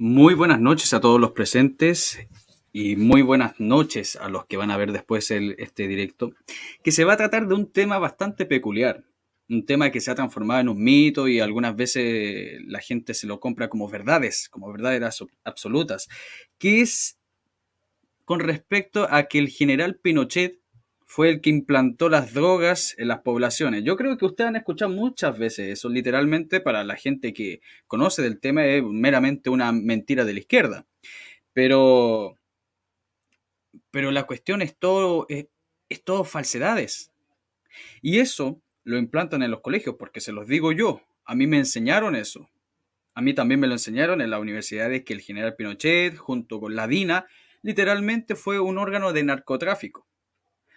Muy buenas noches a todos los presentes y muy buenas noches a los que van a ver después este directo, que se va a tratar de un tema bastante peculiar, un tema que se ha transformado en un mito y algunas veces la gente se lo compra como verdades absolutas, que es con respecto a que el general Pinochet fue el que implantó las drogas en las poblaciones. Yo creo que ustedes han escuchado muchas veces eso, literalmente para la gente que conoce del tema es meramente una mentira de la izquierda. Pero, pero la cuestión es todo falsedades. Y eso lo implantan en los colegios, porque se los digo yo, a mí me enseñaron eso. A mí también me lo enseñaron en las universidades que el general Pinochet, junto con la DINA, literalmente fue un órgano de narcotráfico.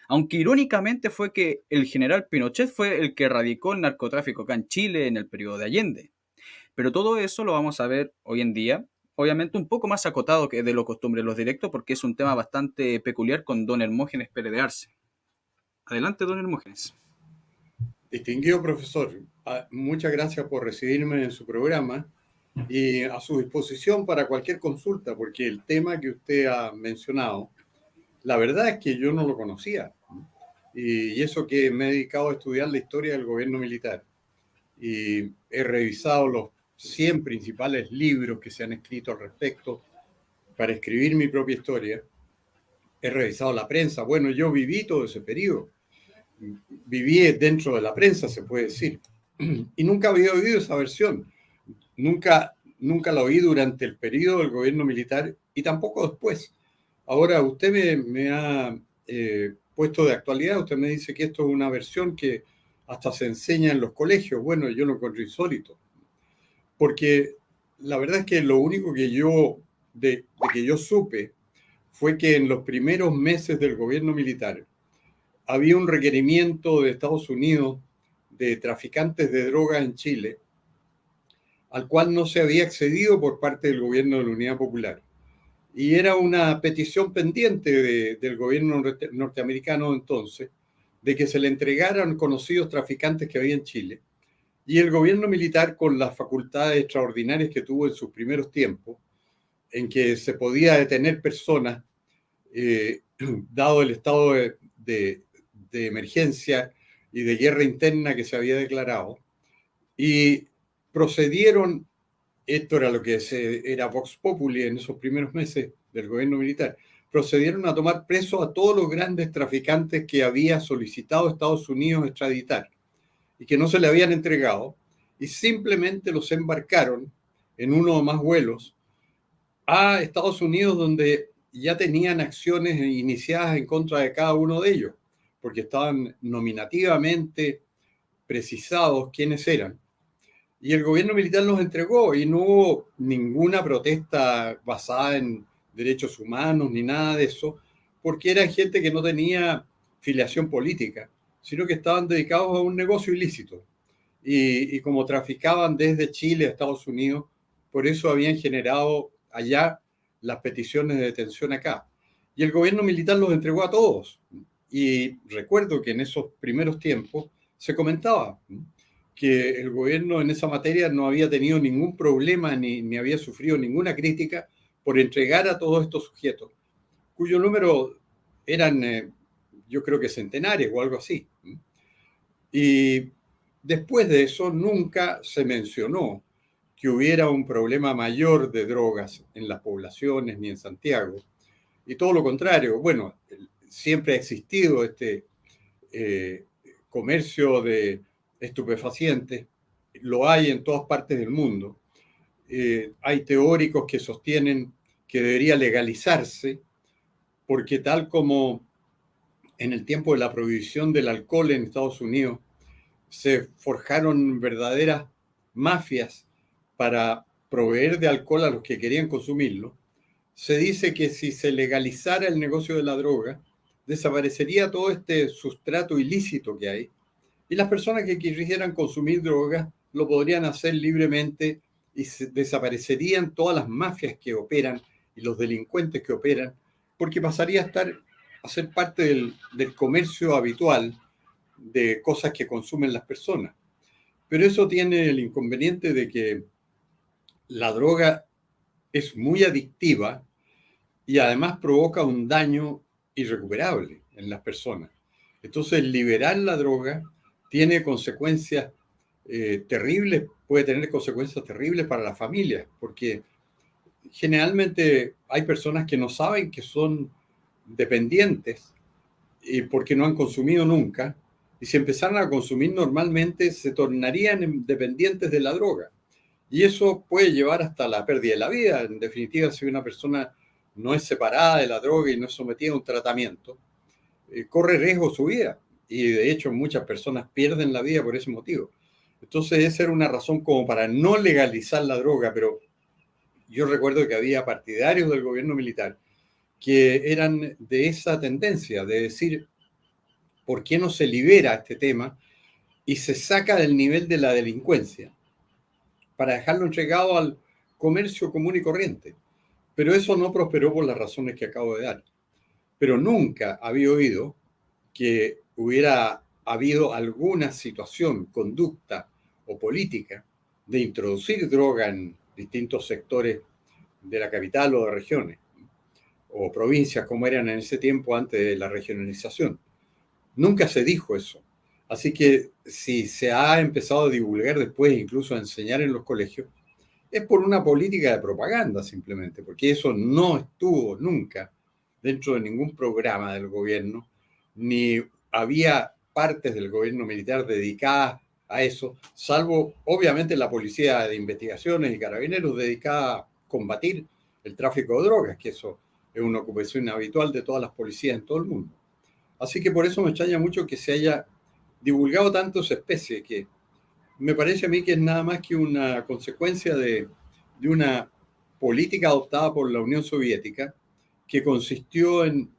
Aunque irónicamente fue que el general Pinochet fue el que erradicó el narcotráfico acá en Chile en el periodo de Allende. Pero todo eso lo vamos a ver hoy en día, obviamente un poco más acotado que de lo costumbre en los directos, porque es un tema bastante peculiar con don Hermógenes Pérez de Arce. Adelante, don Hermógenes. Distinguido profesor, muchas gracias por recibirme en su programa y a su disposición para cualquier consulta, porque el tema que usted ha mencionado, la verdad es que yo no lo conocía. Y eso que me he dedicado a estudiar la historia del gobierno militar. Y he revisado los 100 principales libros que se han escrito al respecto para escribir mi propia historia. He revisado la prensa. Bueno, yo viví todo ese periodo. Viví dentro de la prensa, se puede decir. Y nunca había oído esa versión. Nunca la oí durante el periodo del gobierno militar y tampoco después. Ahora, usted me ha puesto de actualidad, usted me dice que esto es una versión que hasta se enseña en los colegios. Bueno, yo lo encuentro insólito, porque la verdad es que lo único que de que yo supe fue que en los primeros meses del gobierno militar había un requerimiento de Estados Unidos de traficantes de drogas en Chile, al cual no se había accedido por parte del gobierno de la Unidad Popular. Y era una petición pendiente del gobierno norteamericano entonces, de que se le entregaran conocidos traficantes que había en Chile. Y el gobierno militar, con las facultades extraordinarias que tuvo en sus primeros tiempos, en que se podía detener personas, dado el estado de emergencia y de guerra interna que se había declarado, y procedieron, esto era lo que era Vox Populi en esos primeros meses del gobierno militar, procedieron a tomar preso a todos los grandes traficantes que había solicitado Estados Unidos extraditar y que no se le habían entregado, y simplemente los embarcaron en uno o más vuelos a Estados Unidos, donde ya tenían acciones iniciadas en contra de cada uno de ellos, porque estaban nominativamente precisados quiénes eran. Y el gobierno militar los entregó y no hubo ninguna protesta basada en derechos humanos ni nada de eso, porque eran gente que no tenía filiación política, sino que estaban dedicados a un negocio ilícito. Y como traficaban desde Chile a Estados Unidos, por eso habían generado allá las peticiones de detención acá. Y el gobierno militar los entregó a todos. Y recuerdo que en esos primeros tiempos se comentaba que el gobierno en esa materia no había tenido ningún problema ni había sufrido ninguna crítica por entregar a todos estos sujetos, cuyo número eran, yo creo que centenares o algo así. Y después de eso nunca se mencionó que hubiera un problema mayor de drogas en las poblaciones ni en Santiago. Y todo lo contrario, bueno, siempre ha existido este eh, comercio de estupefacientes, lo hay en todas partes del mundo. Hay teóricos que sostienen que debería legalizarse, porque tal como en el tiempo de la prohibición del alcohol en Estados Unidos, se forjaron verdaderas mafias para proveer de alcohol a los que querían consumirlo, se dice que si se legalizara el negocio de la droga, desaparecería todo este sustrato ilícito que hay y las personas que quisieran consumir drogas lo podrían hacer libremente y desaparecerían todas las mafias que operan y los delincuentes que operan, porque pasaría a ser parte del comercio habitual de cosas que consumen las personas. Pero eso tiene el inconveniente de que la droga es muy adictiva y además provoca un daño irrecuperable en las personas. Entonces, liberar la droga tiene consecuencias terribles, puede tener consecuencias terribles para las familias, porque generalmente hay personas que no saben que son dependientes porque no han consumido nunca, y si empezaran a consumir normalmente se tornarían dependientes de la droga. Y eso puede llevar hasta la pérdida de la vida. En definitiva, si una persona no es separada de la droga y no es sometida a un tratamiento, corre riesgo su vida. Y de hecho muchas personas pierden la vida por ese motivo. Entonces esa era una razón como para no legalizar la droga, pero yo recuerdo que había partidarios del gobierno militar que eran de esa tendencia, de decir, ¿por qué no se libera este tema y se saca del nivel de la delincuencia para dejarlo entregado al comercio común y corriente? Pero eso no prosperó por las razones que acabo de dar. Pero nunca había oído que hubiera habido alguna situación, conducta o política de introducir droga en distintos sectores de la capital o de regiones o provincias como eran en ese tiempo antes de la regionalización. Nunca se dijo eso. Así que si se ha empezado a divulgar después, incluso a enseñar en los colegios, es por una política de propaganda simplemente, porque eso no estuvo nunca dentro de ningún programa del gobierno, ni había partes del gobierno militar dedicadas a eso, salvo obviamente la policía de investigaciones y carabineros dedicada a combatir el tráfico de drogas, que eso es una ocupación habitual de todas las policías en todo el mundo. Así que por eso me extraña mucho que se haya divulgado tanto esa especie, que me parece a mí que es nada más que una consecuencia de una política adoptada por la Unión Soviética que consistió en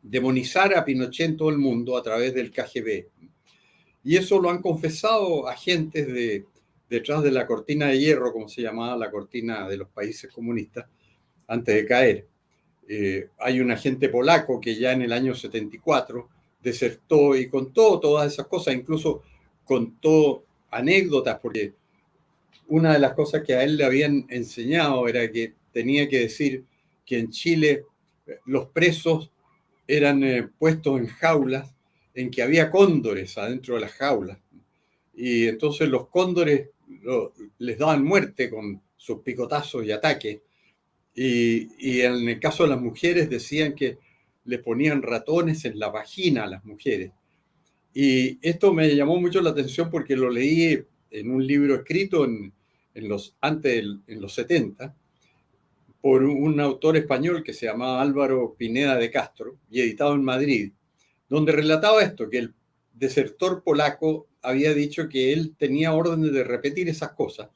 demonizar a Pinochet en todo el mundo a través del KGB. Y eso lo han confesado agentes detrás de la cortina de hierro, como se llamaba la cortina de los países comunistas, antes de caer. Hay un agente polaco que ya en el año 74 desertó y contó todas esas cosas, incluso contó anécdotas, porque una de las cosas que a él le habían enseñado era que tenía que decir que en Chile los presos eran puestos en jaulas en que había cóndores adentro de las jaulas. Y entonces los cóndores les daban muerte con sus picotazos y ataques. Y en el caso de las mujeres decían que les ponían ratones en la vagina a las mujeres. Y esto me llamó mucho la atención porque lo leí en un libro escrito en los 70 por un autor español que se llamaba Álvaro Pineda de Castro y editado en Madrid, donde relataba esto, que el desertor polaco había dicho que él tenía órdenes de repetir esas cosas.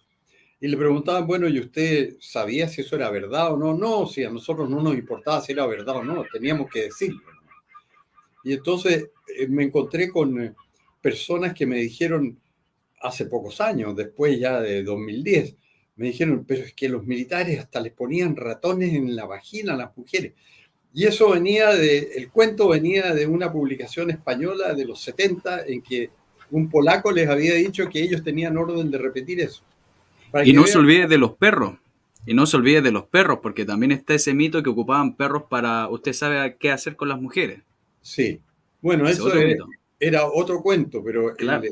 Y le preguntaban, bueno, ¿y usted sabía si eso era verdad o no? No, si a nosotros no nos importaba si era verdad o no, teníamos que decirlo. Y entonces me encontré con personas que me dijeron hace pocos años, después ya de 2010, me dijeron, pero es que los militares hasta les ponían ratones en la vagina a las mujeres. Y eso el cuento venía de una publicación española de los 70 en que un polaco les había dicho que ellos tenían orden de repetir eso. Para Y que no se vean, olvide de los perros. Y no se olvide de los perros, porque también está ese mito que ocupaban perros para, usted sabe qué hacer con las mujeres. sí. Bueno, Ese eso otro mito. era otro cuento, pero Claro.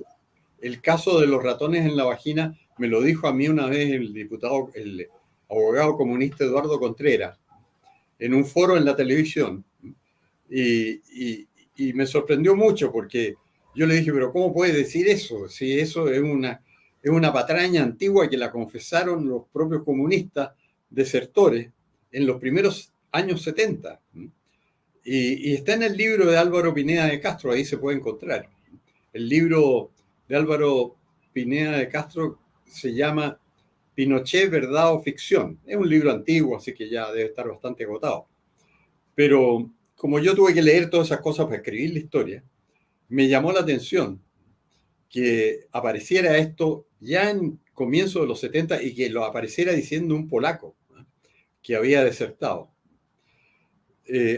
el caso de los ratones en la vagina me lo dijo a mí una vez el abogado comunista Eduardo Contreras, en un foro en la televisión. Y me sorprendió mucho porque yo le dije, pero ¿cómo puede decir eso? Si eso es una patraña antigua que la confesaron los propios comunistas desertores en los primeros años 70. Y está en el libro de Álvaro Pineda de Castro, ahí se puede encontrar. El libro de Álvaro Pineda de Castro se llama Pinochet, verdad o ficción. Es un libro antiguo, así que ya debe estar bastante agotado. Pero como yo tuve que leer todas esas cosas para escribir la historia, me llamó la atención que apareciera esto ya en comienzo de los 70 y que lo apareciera diciendo un polaco, ¿no?, que había desertado.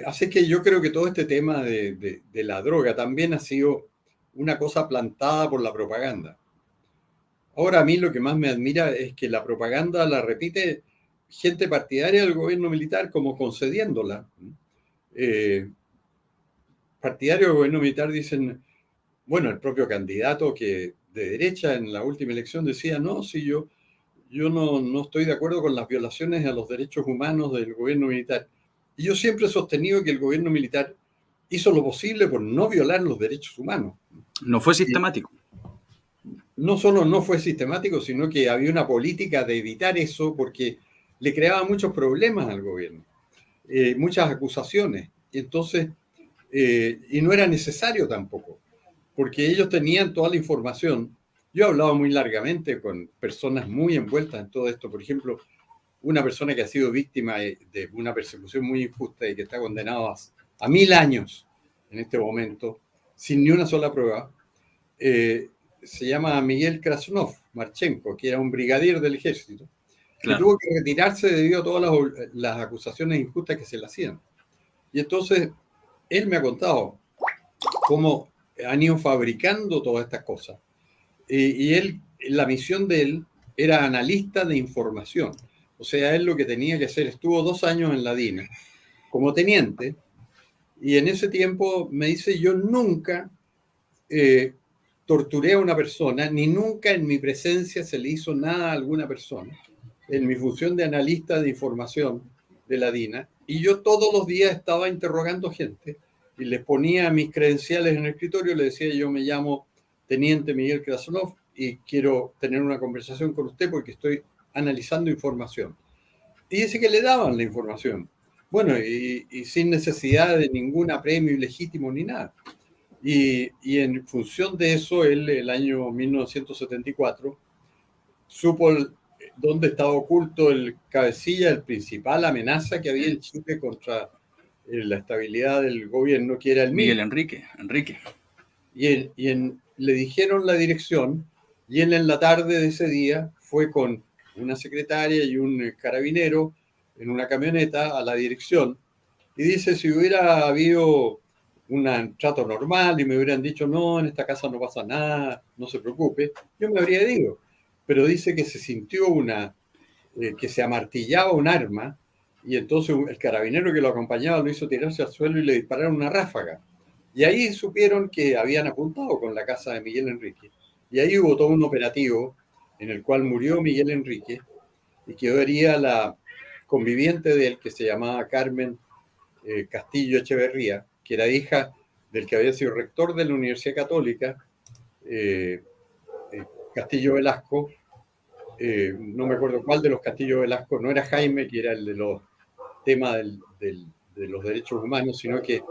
Así que yo creo que todo este tema de la droga también ha sido una cosa plantada por la propaganda. Ahora a mí lo que más me admira es que la propaganda la repite gente partidaria del gobierno militar como concediéndola. Partidarios del gobierno militar dicen, bueno, el propio candidato que de derecha en la última elección decía, no, si yo no estoy de acuerdo con las violaciones a los derechos humanos del gobierno militar. Y yo siempre he sostenido que el gobierno militar hizo lo posible por no violar los derechos humanos. No fue Y sistemático. no solo no fue sistemático, sino que había una política de evitar eso porque le creaba muchos problemas al gobierno, muchas acusaciones. Y entonces, y no era necesario tampoco, porque ellos tenían toda la información. Yo he hablado muy largamente con personas muy envueltas en todo esto. Por ejemplo, una persona que ha sido víctima de una persecución muy injusta y que está condenado a 1000 años en este momento, sin ni una sola prueba, se llama Miguel Krasnov Marchenko, que era un brigadier del ejército, que Claro. tuvo que retirarse debido a todas las acusaciones injustas que se le hacían. Y entonces, él me ha contado cómo han ido fabricando todas estas cosas. Y él, la misión de él era analista de información. O sea, él lo que tenía que hacer, estuvo 2 años en la DINA como teniente, y en ese tiempo me dice, yo nunca torturé a una persona, ni nunca en mi presencia se le hizo nada a alguna persona, en mi función de analista de información de la DINA, y yo todos los días estaba interrogando gente y les ponía mis credenciales en el escritorio, le decía, yo me llamo Teniente Miguel Krasnov y quiero tener una conversación con usted porque estoy analizando información. Y dice que le daban la información. Bueno, y sin necesidad de ningún apremio ilegítimo ni nada. Y en función de eso, él, el año 1974, supo dónde estaba oculto el cabecilla, el principal amenaza que había en Chile contra la estabilidad del gobierno, que era el Miguel MIR. Enrique. Enrique. Le dijeron la dirección, y él en la tarde de ese día fue con una secretaria y un carabinero en una camioneta a la dirección, y dice, si hubiera habido un trato normal y me hubieran dicho, no, en esta casa no pasa nada, no se preocupe, yo me habría ido. Pero dice que se sintió que se amartillaba un arma, y entonces el carabinero que lo acompañaba lo hizo tirarse al suelo y le dispararon una ráfaga. Y ahí supieron que habían apuntado con la casa de Miguel Enrique. Y ahí hubo todo un operativo en el cual murió Miguel Enrique y quedaría la conviviente de él, que se llamaba Carmen Castillo Echeverría, que era hija del que había sido rector de la Universidad Católica, eh, Castillo Velasco. No me acuerdo cuál de los Castillo Velasco, no era Jaime, que era el de los temas de los derechos humanos, sino que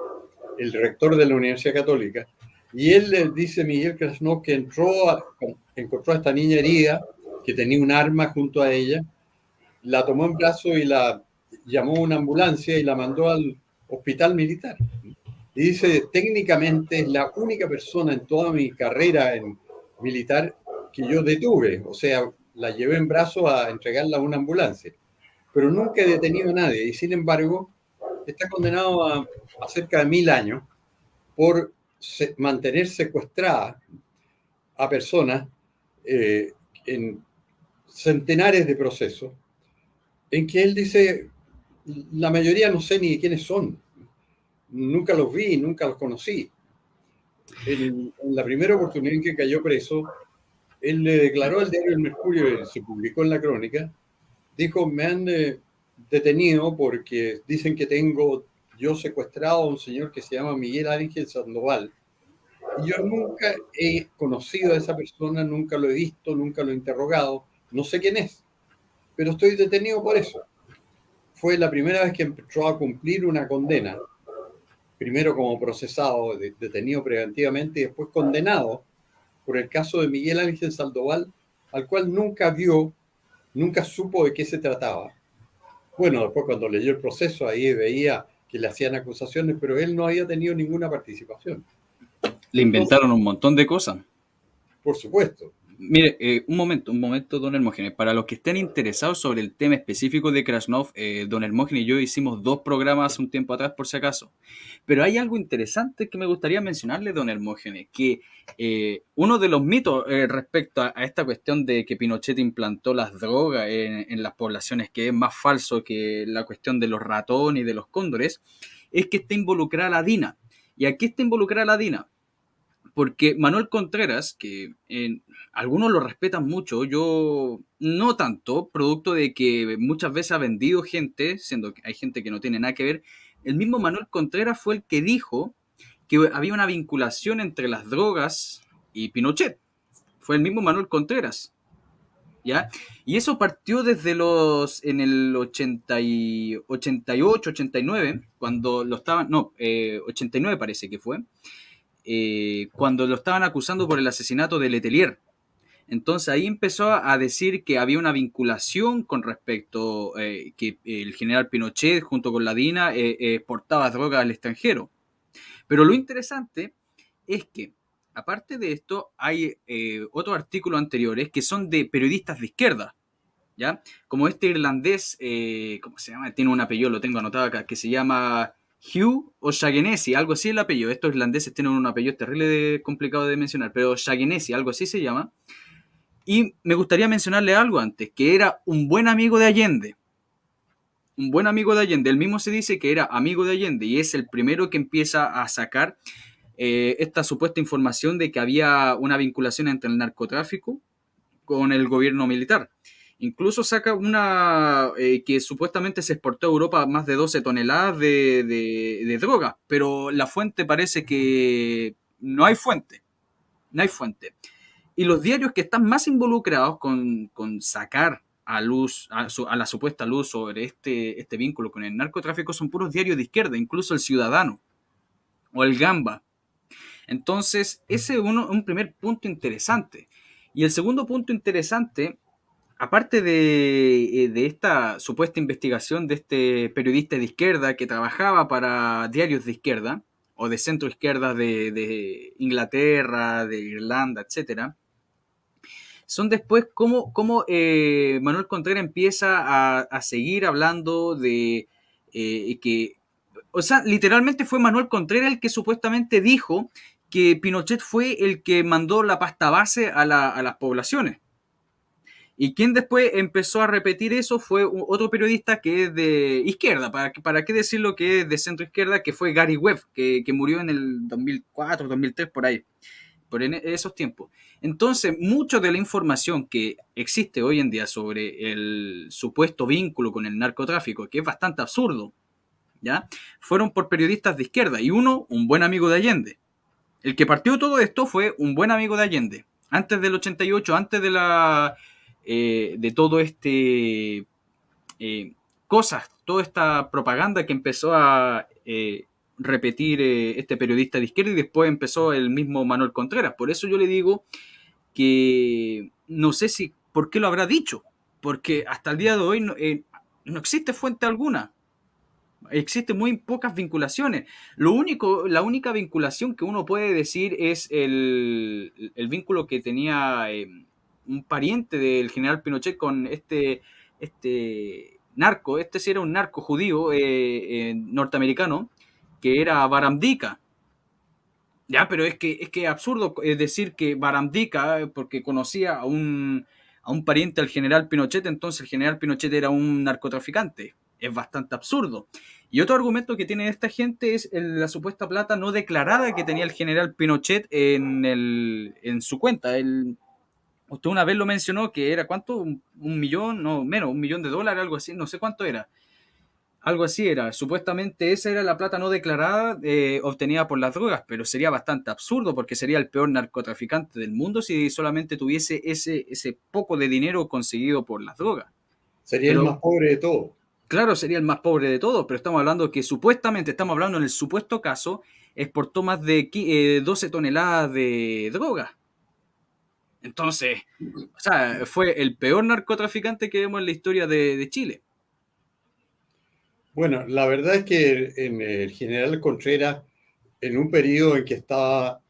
el rector de la Universidad Católica. Y él le dice, Miguel Krasnov, que encontró a esta niña herida, que tenía un arma junto a ella, la tomó en brazos y la llamó a una ambulancia y la mandó al hospital militar. Y dice, técnicamente es la única persona en toda mi carrera en militar que yo detuve. O sea, la llevé en brazos a entregarla a una ambulancia. Pero nunca he detenido a nadie. Y sin embargo, está condenado a cerca de 1000 años por mantener secuestrada a personas en centenares de procesos, en que él dice, la mayoría no sé ni quiénes son, nunca los vi, nunca los conocí. En la primera oportunidad en que cayó preso, él le declaró al diario El Mercurio, se publicó en la crónica, dijo, me han detenido porque dicen que tengo yo secuestrado a un señor que se llama Miguel Ángel Sandoval. Y yo nunca he conocido a esa persona, nunca lo he visto, nunca lo he interrogado, no sé quién es, pero estoy detenido por eso. Fue la primera vez que empezó a cumplir una condena, primero como procesado, detenido preventivamente y después condenado por el caso de Miguel Ángel Sandoval, al cual nunca vio, nunca supo de qué se trataba. Bueno, después cuando leyó el proceso, ahí veía que le hacían acusaciones, pero él no había tenido ninguna participación. Le Entonces, inventaron un montón de cosas. por supuesto. Mire, un momento, don Hermógenes. Para los que estén interesados sobre el tema específico de Krasnov, don Hermógenes y yo hicimos dos programas un tiempo atrás, por si acaso. Pero hay algo interesante que me gustaría mencionarle, don Hermógenes, que uno de los mitos respecto a esta cuestión de que Pinochet implantó las drogas en las poblaciones, que es más falso que la cuestión de los ratones y de los cóndores, es que está involucrada la DINA. ¿Y aquí está involucrada la DINA? Porque Manuel Contreras, que algunos lo respetan mucho, yo no tanto, producto de que muchas veces ha vendido gente, siendo que hay gente que no tiene nada que ver, el mismo Manuel Contreras fue el que dijo que había una vinculación entre las drogas y Pinochet. Fue el mismo Manuel Contreras, ¿ya? Y eso partió desde en el 88, 89, cuando lo estaban, no, 89 parece que fue, cuando lo estaban acusando por el asesinato de Letelier. Entonces ahí empezó a decir que había una vinculación con respecto que el general Pinochet junto con la DINA exportaba drogas al extranjero. Pero lo interesante es que, aparte de esto, hay otros artículos anteriores que son de periodistas de izquierda, ¿ya? Como este irlandés, ¿cómo se llama? Tiene un apellido, lo tengo anotado acá, que se llama Hugh O'Shaughnessy, algo así el apellido. Estos irlandeses tienen un apellido terrible complicado de mencionar, pero Shaughnessy, algo así se llama. Y me gustaría mencionarle algo antes, que era un buen amigo de Allende. Un buen amigo de Allende. Él mismo se dice que era amigo de Allende y es el primero que empieza a sacar esta supuesta información de que había una vinculación entre el narcotráfico con el gobierno militar. Incluso saca una que supuestamente se exportó a Europa más de 12 toneladas de droga, pero la fuente parece que no hay fuente, no hay fuente. Y los diarios que están más involucrados con sacar a luz, a la supuesta luz sobre este vínculo con el narcotráfico son puros diarios de izquierda, incluso el Ciudadano o el Gamba. Entonces, ese es un primer punto interesante. Y el segundo punto interesante, aparte de esta supuesta investigación de este periodista de izquierda que trabajaba para diarios de izquierda o de centro izquierda de Inglaterra, de Irlanda, etcétera, son después cómo Manuel Contreras empieza a seguir hablando de que, o sea, literalmente fue Manuel Contreras el que supuestamente dijo que Pinochet fue el que mandó la pasta base a las poblaciones. Y quien después empezó a repetir eso fue otro periodista que es de izquierda, para qué decirlo que es de centro izquierda, que fue Gary Webb, que murió en el 2004, 2003, por ahí, por en esos tiempos. Entonces, mucho de la información que existe hoy en día sobre el supuesto vínculo con el narcotráfico, que es bastante absurdo, ¿ya? Fueron por periodistas de izquierda y uno, un buen amigo de Allende. El que partió todo esto fue un buen amigo de Allende. Antes del 88, antes de todo cosas, toda esta propaganda que empezó a repetir este periodista de izquierda y después empezó el mismo Manuel Contreras. Por eso yo le digo que no sé si por qué lo habrá dicho, porque hasta el día de hoy no existe fuente alguna. Existen muy pocas vinculaciones. La única vinculación que uno puede decir es el vínculo que tenía un pariente del general Pinochet con este narco. Este sí era un narco judío norteamericano, que era Baramdika. Ya, pero es que es absurdo decir que Baramdika, porque conocía a un pariente del general Pinochet, entonces el general Pinochet era un narcotraficante. Es bastante absurdo. Y otro argumento que tiene esta gente es la supuesta plata no declarada que tenía el general Pinochet en su cuenta. Usted una vez lo mencionó que era ¿cuánto? Un millón, no, menos, $1 millón, algo así, no sé cuánto era. Algo así era. Supuestamente esa era la plata no declarada obtenida por las drogas, pero sería bastante absurdo porque sería el peor narcotraficante del mundo si solamente tuviese ese poco de dinero conseguido por las drogas. Sería el Pero más pobre de todos. claro, sería el más pobre de todos, pero estamos hablando que supuestamente, estamos hablando en el supuesto caso, exportó más de 12 toneladas de droga. Entonces, o sea, fue el peor narcotraficante que vemos en la historia de Chile. Bueno, la verdad es que en el general Contreras, en un periodo en que estaba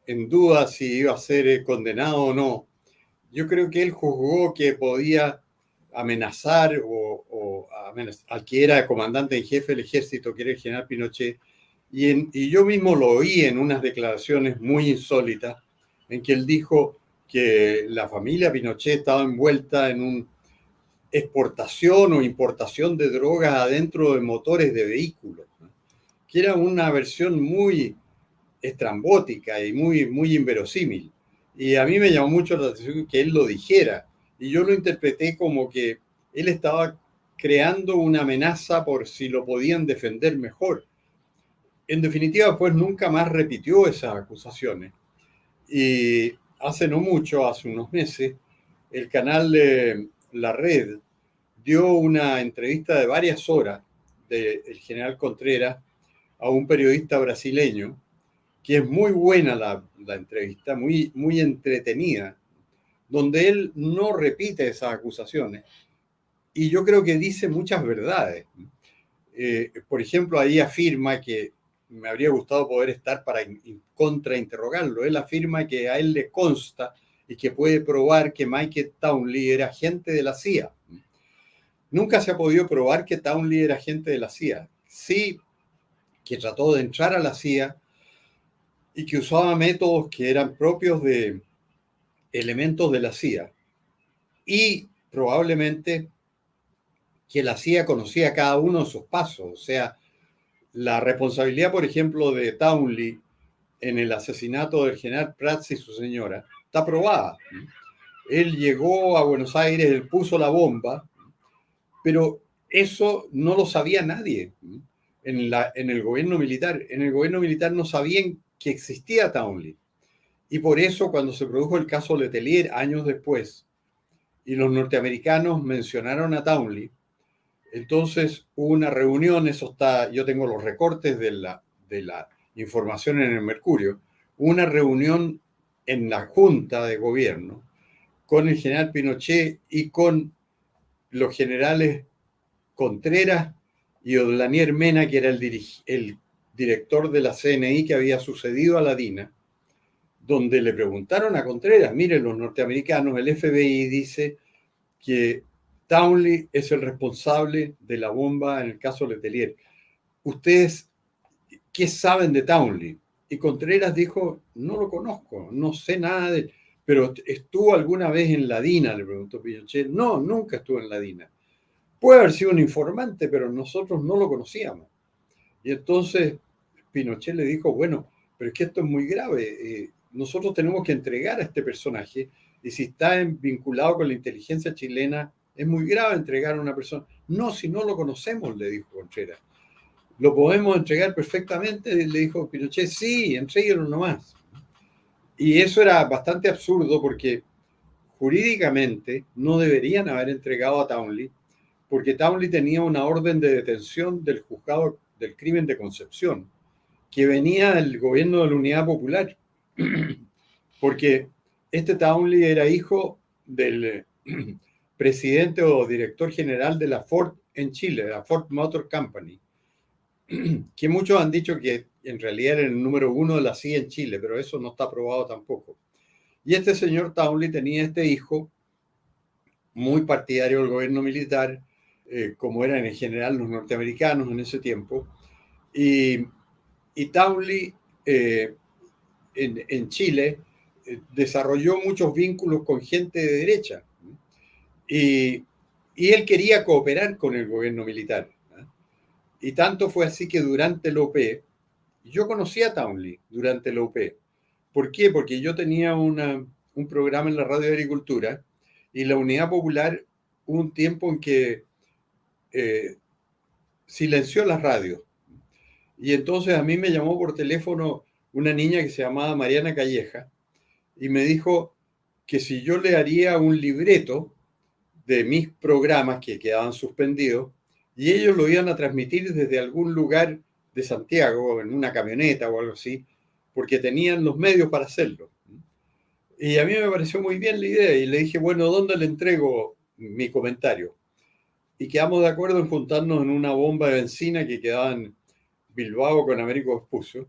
en duda si iba a ser condenado o no. Yo creo que él juzgó que podía amenazar al que era comandante en jefe del ejército, que era el general Pinochet, y yo mismo lo oí en unas declaraciones muy insólitas, en que él dijo que la familia Pinochet estaba envuelta en una exportación o importación de drogas adentro de motores de vehículos, ¿no? Que era una versión muy estrambótica y muy inverosímil. Y a mí me llamó mucho la atención que él lo dijera. Y yo lo interpreté como que él estaba creando una amenaza por si lo podían defender mejor. En definitiva, pues nunca más repitió esas acusaciones. Y hace no mucho, hace unos meses, el canal La Red dio una entrevista de varias horas del general Contreras a un periodista brasileño, que es muy buena la entrevista, muy entretenida, donde él no repite esas acusaciones y yo creo que dice muchas verdades. Por ejemplo, ahí afirma que me habría gustado poder estar para contrainterrogarlo. Él afirma que a él le consta y que puede probar que Michael Townley era agente de la CIA. Nunca se ha podido probar que Townley era agente de la CIA. Sí, que trató de entrar a la CIA y que usaba métodos que eran propios de elementos de la CIA. Y probablemente que la CIA conocía cada uno de sus pasos. O sea, la responsabilidad, por ejemplo, de Townley en el asesinato del general Prats y su señora está probada. Él llegó a Buenos Aires, él puso la bomba, pero eso no lo sabía nadie en el gobierno militar. En el gobierno militar no sabían que existía Townley. Y por eso, cuando se produjo el caso Letelier años después, y los norteamericanos mencionaron a Townley, entonces hubo una reunión, eso está, yo tengo los recortes de la información en el Mercurio, una reunión en la Junta de Gobierno con el general Pinochet y con los generales Contreras y Odlanier Mena, que era el director de la CNI que había sucedido a la DINA, donde le preguntaron a Contreras, miren, los norteamericanos, el FBI dice que Townley es el responsable de la bomba en el caso Letelier. ¿Ustedes qué saben de Townley? Y Contreras dijo, no lo conozco, no sé nada de él. Pero ¿estuvo alguna vez en la DINA? Le preguntó Pinochet. No, nunca estuvo en la DINA. Puede haber sido un informante, pero nosotros no lo conocíamos. Y entonces Pinochet le dijo, bueno, pero es que esto es muy grave. Nosotros tenemos que entregar a este personaje y si está vinculado con la inteligencia chilena, es muy grave entregar a una persona. No, si no lo conocemos, le dijo Contreras. Lo podemos entregar perfectamente, le dijo Pinochet. Sí, entréguelo nomás. Y eso era bastante absurdo porque jurídicamente no deberían haber entregado a Townley porque Townley tenía una orden de detención del juzgado del crimen de Concepción que venía del gobierno de la Unidad Popular, porque este Townley era hijo del presidente o director general de la Ford en Chile, la Ford Motor Company, que muchos han dicho que en realidad era el número uno de la CIA en Chile, pero eso no está probado tampoco. Y este señor Townley tenía este hijo muy partidario del gobierno militar, como eran en general los norteamericanos en ese tiempo, y Townley en Chile desarrolló muchos vínculos con gente de derecha y, y él quería cooperar con el gobierno militar. Y tanto fue así que durante el OP, yo conocí a Townley durante el OP. ¿Por qué? Porque yo tenía un programa en la radio de agricultura y la Unidad Popular hubo un tiempo en que silenció las radios. Y entonces a mí me llamó por teléfono una niña que se llamaba Mariana Calleja y me dijo que si yo le haría un libreto de mis programas que quedaban suspendidos y ellos lo iban a transmitir desde algún lugar de Santiago, en una camioneta o algo así, porque tenían los medios para hacerlo. Y a mí me pareció muy bien la idea y le dije, bueno, ¿dónde le entrego mi comentario? Y quedamos de acuerdo en juntarnos en una bomba de benzina que quedaba en Bilbao con Américo Vespucio.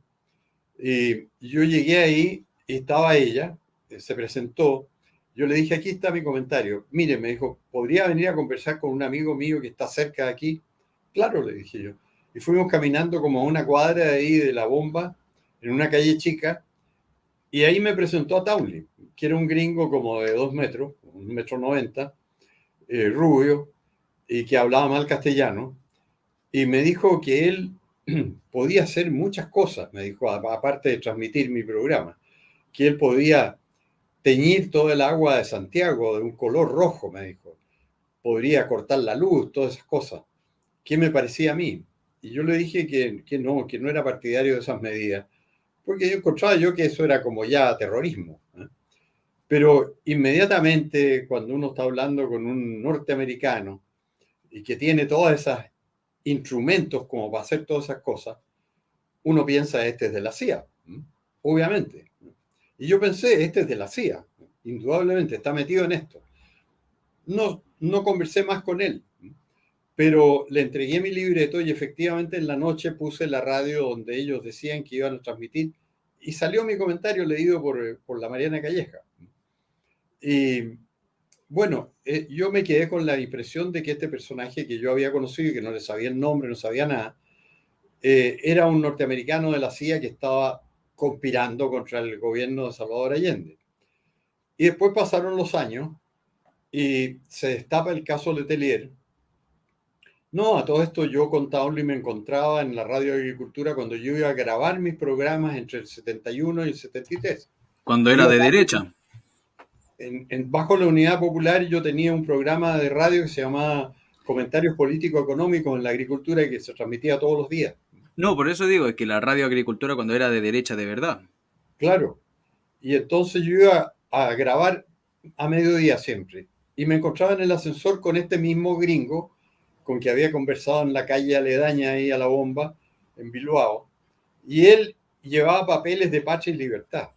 Y yo llegué ahí y estaba ella, se presentó. Yo le dije, aquí está mi comentario. Mire, me dijo, ¿podría venir a conversar con un amigo mío que está cerca de aquí? Claro, le dije yo. Y fuimos caminando como a una cuadra de ahí de la bomba, en una calle chica, y ahí me presentó a Townley, que era un gringo como de 2 metros, 1,90 m, rubio, y que hablaba mal castellano. Y me dijo que él podía hacer muchas cosas, me dijo, aparte de transmitir mi programa, que él podía teñir todo el agua de Santiago de un color rojo, me dijo. Podría cortar la luz, todas esas cosas. ¿Qué me parecía a mí? Y yo le dije que no era partidario de esas medidas, porque yo encontraba yo que eso era como ya terrorismo, ¿eh? Pero inmediatamente cuando uno está hablando con un norteamericano y que tiene todos esos instrumentos como para hacer todas esas cosas, uno piensa, este es de la CIA, ¿eh? Obviamente. Y yo pensé, este es de la CIA, indudablemente, está metido en esto. No conversé más con él, pero le entregué mi libreto y efectivamente en la noche puse la radio donde ellos decían que iban a transmitir y salió mi comentario leído por la Mariana Calleja. Y bueno, yo me quedé con la impresión de que este personaje que yo había conocido y que no le sabía el nombre, no sabía nada, era un norteamericano de la CIA que estaba conspirando contra el gobierno de Salvador Allende. Y después pasaron los años y se destapa el caso Letelier. No, a todo esto yo con Townley me encontraba en la Radio de Agricultura cuando yo iba a grabar mis programas entre el 71 y el 73. Cuando era Iba de derecha. bajo la Unidad Popular yo tenía un programa de radio que se llamaba Comentarios Políticos Económicos en la Agricultura y que se transmitía todos los días. No, por eso digo, es que la radio agricultura cuando era de derecha de verdad. Claro. Y entonces yo iba a grabar a mediodía siempre. Y me encontraba en el ascensor con este mismo gringo con que había conversado en la calle aledaña ahí a la bomba, en Bilbao. Y él llevaba papeles de Patria y Libertad.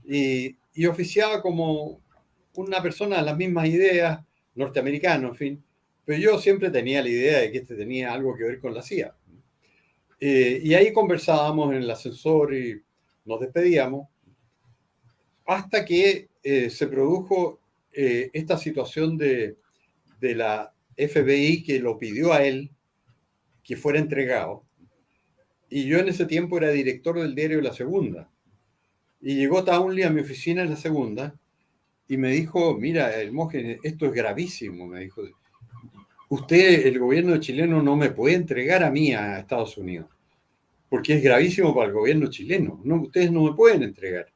Y oficiaba como una persona de las mismas ideas, norteamericano, en fin. Pero yo siempre tenía la idea de que este tenía algo que ver con la CIA. Y ahí conversábamos en el ascensor y nos despedíamos hasta que se produjo esta situación de la FBI que lo pidió a él que fuera entregado. Y yo en ese tiempo era director del diario La Segunda. Y llegó Townley a mi oficina en La Segunda y me dijo, mira, Hermógenes, esto es gravísimo, me dijo. Usted, el gobierno chileno, no me puede entregar a mí a Estados Unidos, porque es gravísimo para el gobierno chileno. No, ustedes no me pueden entregar.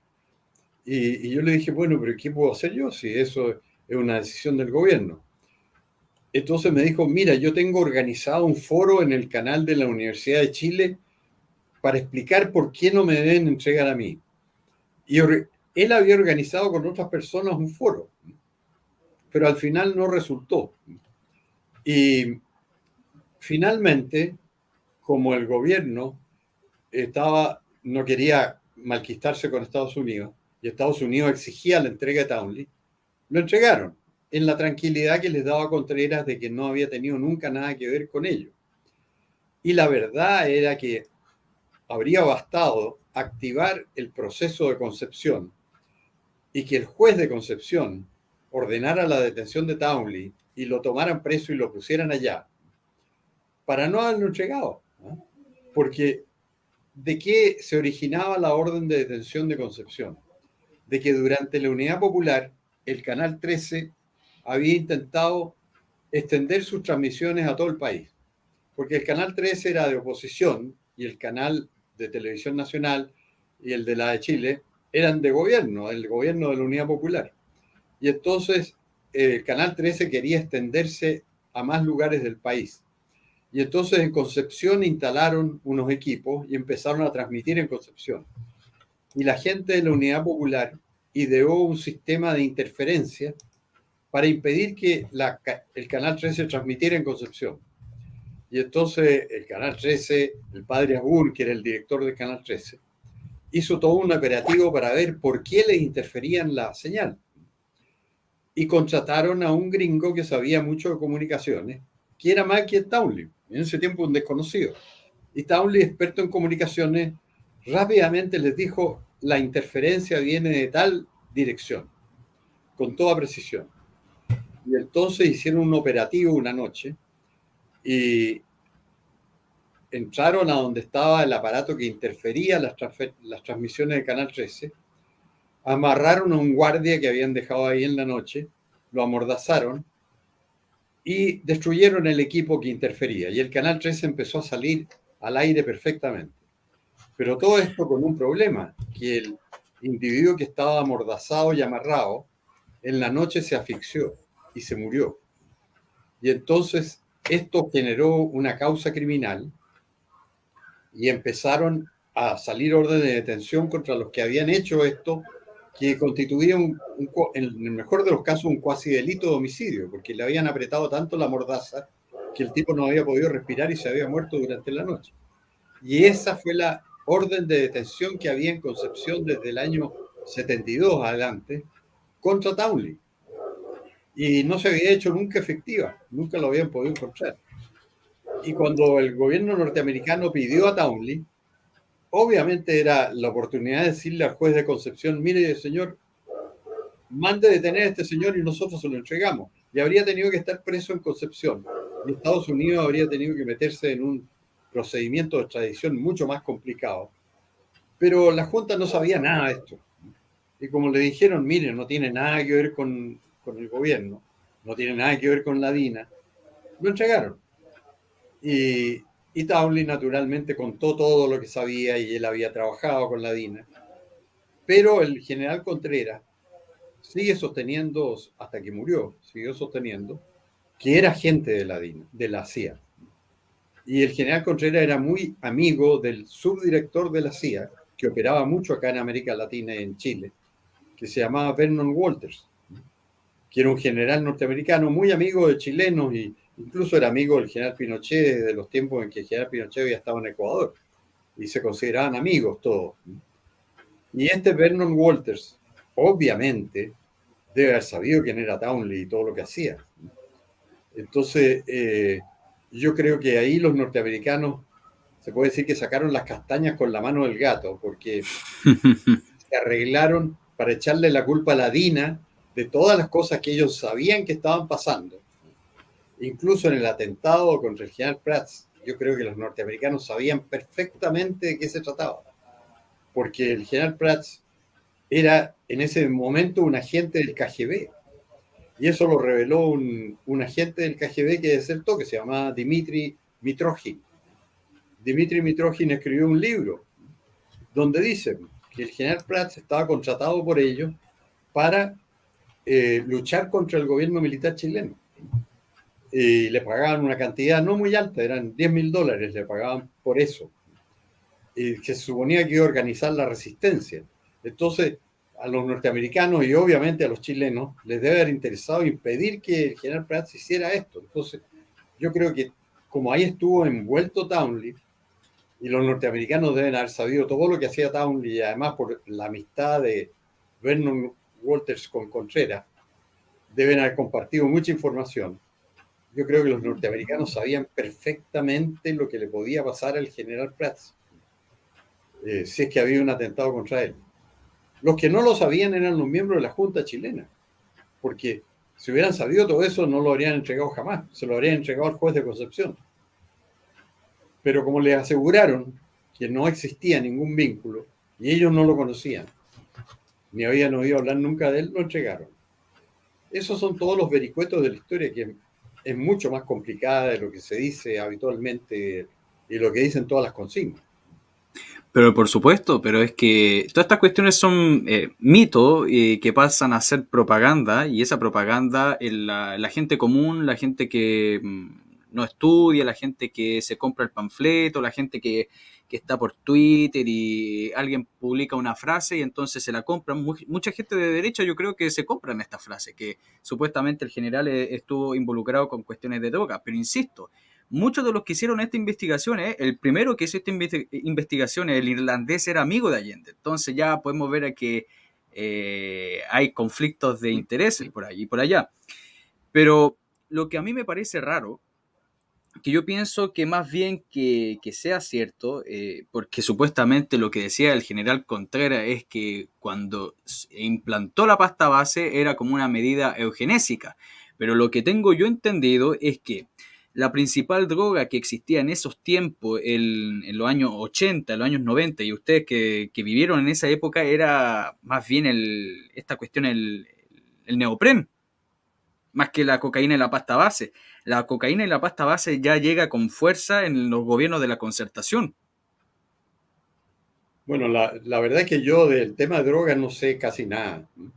Y yo le dije, bueno, pero ¿qué puedo hacer yo si eso es una decisión del gobierno? Entonces me dijo, mira, yo tengo organizado un foro en el canal de la Universidad de Chile para explicar por qué no me deben entregar a mí. Y él había organizado con otras personas un foro, pero al final no resultó. Y finalmente, como el gobierno no quería malquistarse con Estados Unidos, y Estados Unidos exigía la entrega de Townley, lo entregaron en la tranquilidad que les daba Contreras de que no había tenido nunca nada que ver con ello. Y la verdad era que habría bastado activar el proceso de Concepción y que el juez de Concepción ordenara la detención de Townley y lo tomaran preso y lo pusieran allá, para no haberlo entregado, ¿no? Porque ¿de qué se originaba la orden de detención de Concepción? De que durante la Unidad Popular el Canal 13 había intentado extender sus transmisiones a todo el país, porque el Canal 13 era de oposición y el canal de Televisión Nacional y el de la de Chile eran de gobierno, el gobierno de la Unidad Popular. Y entonces el Canal 13 quería extenderse a más lugares del país. Y entonces en Concepción instalaron unos equipos y empezaron a transmitir en Concepción. Y la gente de la Unidad Popular ideó un sistema de interferencia para impedir que el Canal 13 transmitiera en Concepción. Y entonces el Canal 13, el padre Abul, que era el director del Canal 13, hizo todo un operativo para ver por qué le interferían la señal. Y contrataron a un gringo que sabía mucho de comunicaciones, que era Michael Townley, en ese tiempo un desconocido. Y Townley, experto en comunicaciones, rápidamente les dijo, la interferencia viene de tal dirección, con toda precisión. Y entonces hicieron un operativo una noche y entraron a donde estaba el aparato que interfería las transmisiones de Canal 13, amarraron a un guardia que habían dejado ahí en la noche, lo amordazaron y destruyeron el equipo que interfería. Y el Canal 13 empezó a salir al aire perfectamente. Pero todo esto con un problema, que el individuo que estaba amordazado y amarrado, en la noche se asfixió y se murió. Y entonces esto generó una causa criminal y empezaron a salir órdenes de detención contra los que habían hecho esto, que constituía, en el mejor de los casos, un cuasi delito de homicidio, porque le habían apretado tanto la mordaza que el tipo no había podido respirar y se había muerto durante la noche. Y esa fue la orden de detención que había en Concepción desde el año 72 adelante contra Townley. Y no se había hecho nunca efectiva, nunca lo habían podido encontrar. Y cuando el gobierno norteamericano pidió a Townley, obviamente era la oportunidad de decirle al juez de Concepción, mire señor, mande detener a este señor y nosotros se lo entregamos. Y habría tenido que estar preso en Concepción. Y Estados Unidos habría tenido que meterse en un procedimiento de extradición mucho más complicado. Pero la Junta no sabía nada de esto. Y como le dijeron, mire, no tiene nada que ver con el gobierno, no tiene nada que ver con la DINA, lo entregaron. Y Townley naturalmente contó todo lo que sabía y él había trabajado con la DINA. Pero el general Contreras sigue sosteniendo, hasta que murió, siguió sosteniendo que era agente de la DINA, de la CIA. Y el general Contreras era muy amigo del subdirector de la CIA, que operaba mucho acá en América Latina y en Chile, que se llamaba Vernon Walters, que era un general norteamericano muy amigo de chilenos y incluso era amigo del general Pinochet desde los tiempos en que el general Pinochet había estado en Ecuador y se consideraban amigos todos. Y este Vernon Walters, obviamente, debe haber sabido quién era Townley y todo lo que hacía. Entonces, yo creo que ahí los norteamericanos se puede decir que sacaron las castañas con la mano del gato, porque se arreglaron para echarle la culpa a la DINA de todas las cosas que ellos sabían que estaban pasando. Incluso en el atentado contra el general Prats, yo creo que los norteamericanos sabían perfectamente de qué se trataba, porque el general Prats era en ese momento un agente del KGB, y eso lo reveló un agente del KGB que desertó, que se llamaba Dmitry Mitrokhin. Dmitry Mitrokhin escribió un libro donde dice que el general Prats estaba contratado por ellos para luchar contra el gobierno militar chileno. Y le pagaban una cantidad no muy alta, eran $10,000, le pagaban por eso. Y que se suponía que iba a organizar la resistencia. Entonces, a los norteamericanos y obviamente a los chilenos les debe haber interesado impedir que el general Prats hiciera esto. Entonces, yo creo que como ahí estuvo envuelto Townley, y los norteamericanos deben haber sabido todo lo que hacía Townley, y además por la amistad de Vernon Walters con Contreras, deben haber compartido mucha información. Yo creo que los norteamericanos sabían perfectamente lo que le podía pasar al general Prats, si es que había un atentado contra él. Los que no lo sabían eran los miembros de la Junta chilena, porque si hubieran sabido todo eso no lo habrían entregado jamás, se lo habrían entregado al juez de Concepción. Pero como les aseguraron que no existía ningún vínculo y ellos no lo conocían, ni habían oído hablar nunca de él, lo entregaron. Esos son todos los vericuetos de la historia, que es mucho más complicada de lo que se dice habitualmente y lo que dicen todas las consignas. Pero por supuesto, pero es que todas estas cuestiones son mitos que pasan a ser propaganda, y esa propaganda la gente común, la gente que no estudia, la gente que se compra el panfleto, la gente que está por Twitter y alguien publica una frase y entonces se la compran. Mucha gente de derecha yo creo que se compran esta frase, que supuestamente el general estuvo involucrado con cuestiones de droga, pero insisto, muchos de los que hicieron esta investigación, el primero que hizo esta investigación, el irlandés, era amigo de Allende. Entonces ya podemos ver que hay conflictos de intereses por ahí y por allá. Pero lo que a mí me parece raro que yo pienso que más bien que sea cierto, porque supuestamente lo que decía el general Contreras es que cuando se implantó la pasta base era como una medida eugenésica, pero lo que tengo yo entendido es que la principal droga que existía en esos tiempos, en los años 80, en los años 90, y ustedes que vivieron en esa época, era más bien esta cuestión, el neopren, más que la cocaína y la pasta base. La cocaína y la pasta base ya llega con fuerza en los gobiernos de la Concertación. Bueno, la verdad es que yo del tema de drogas no sé casi nada, ¿no?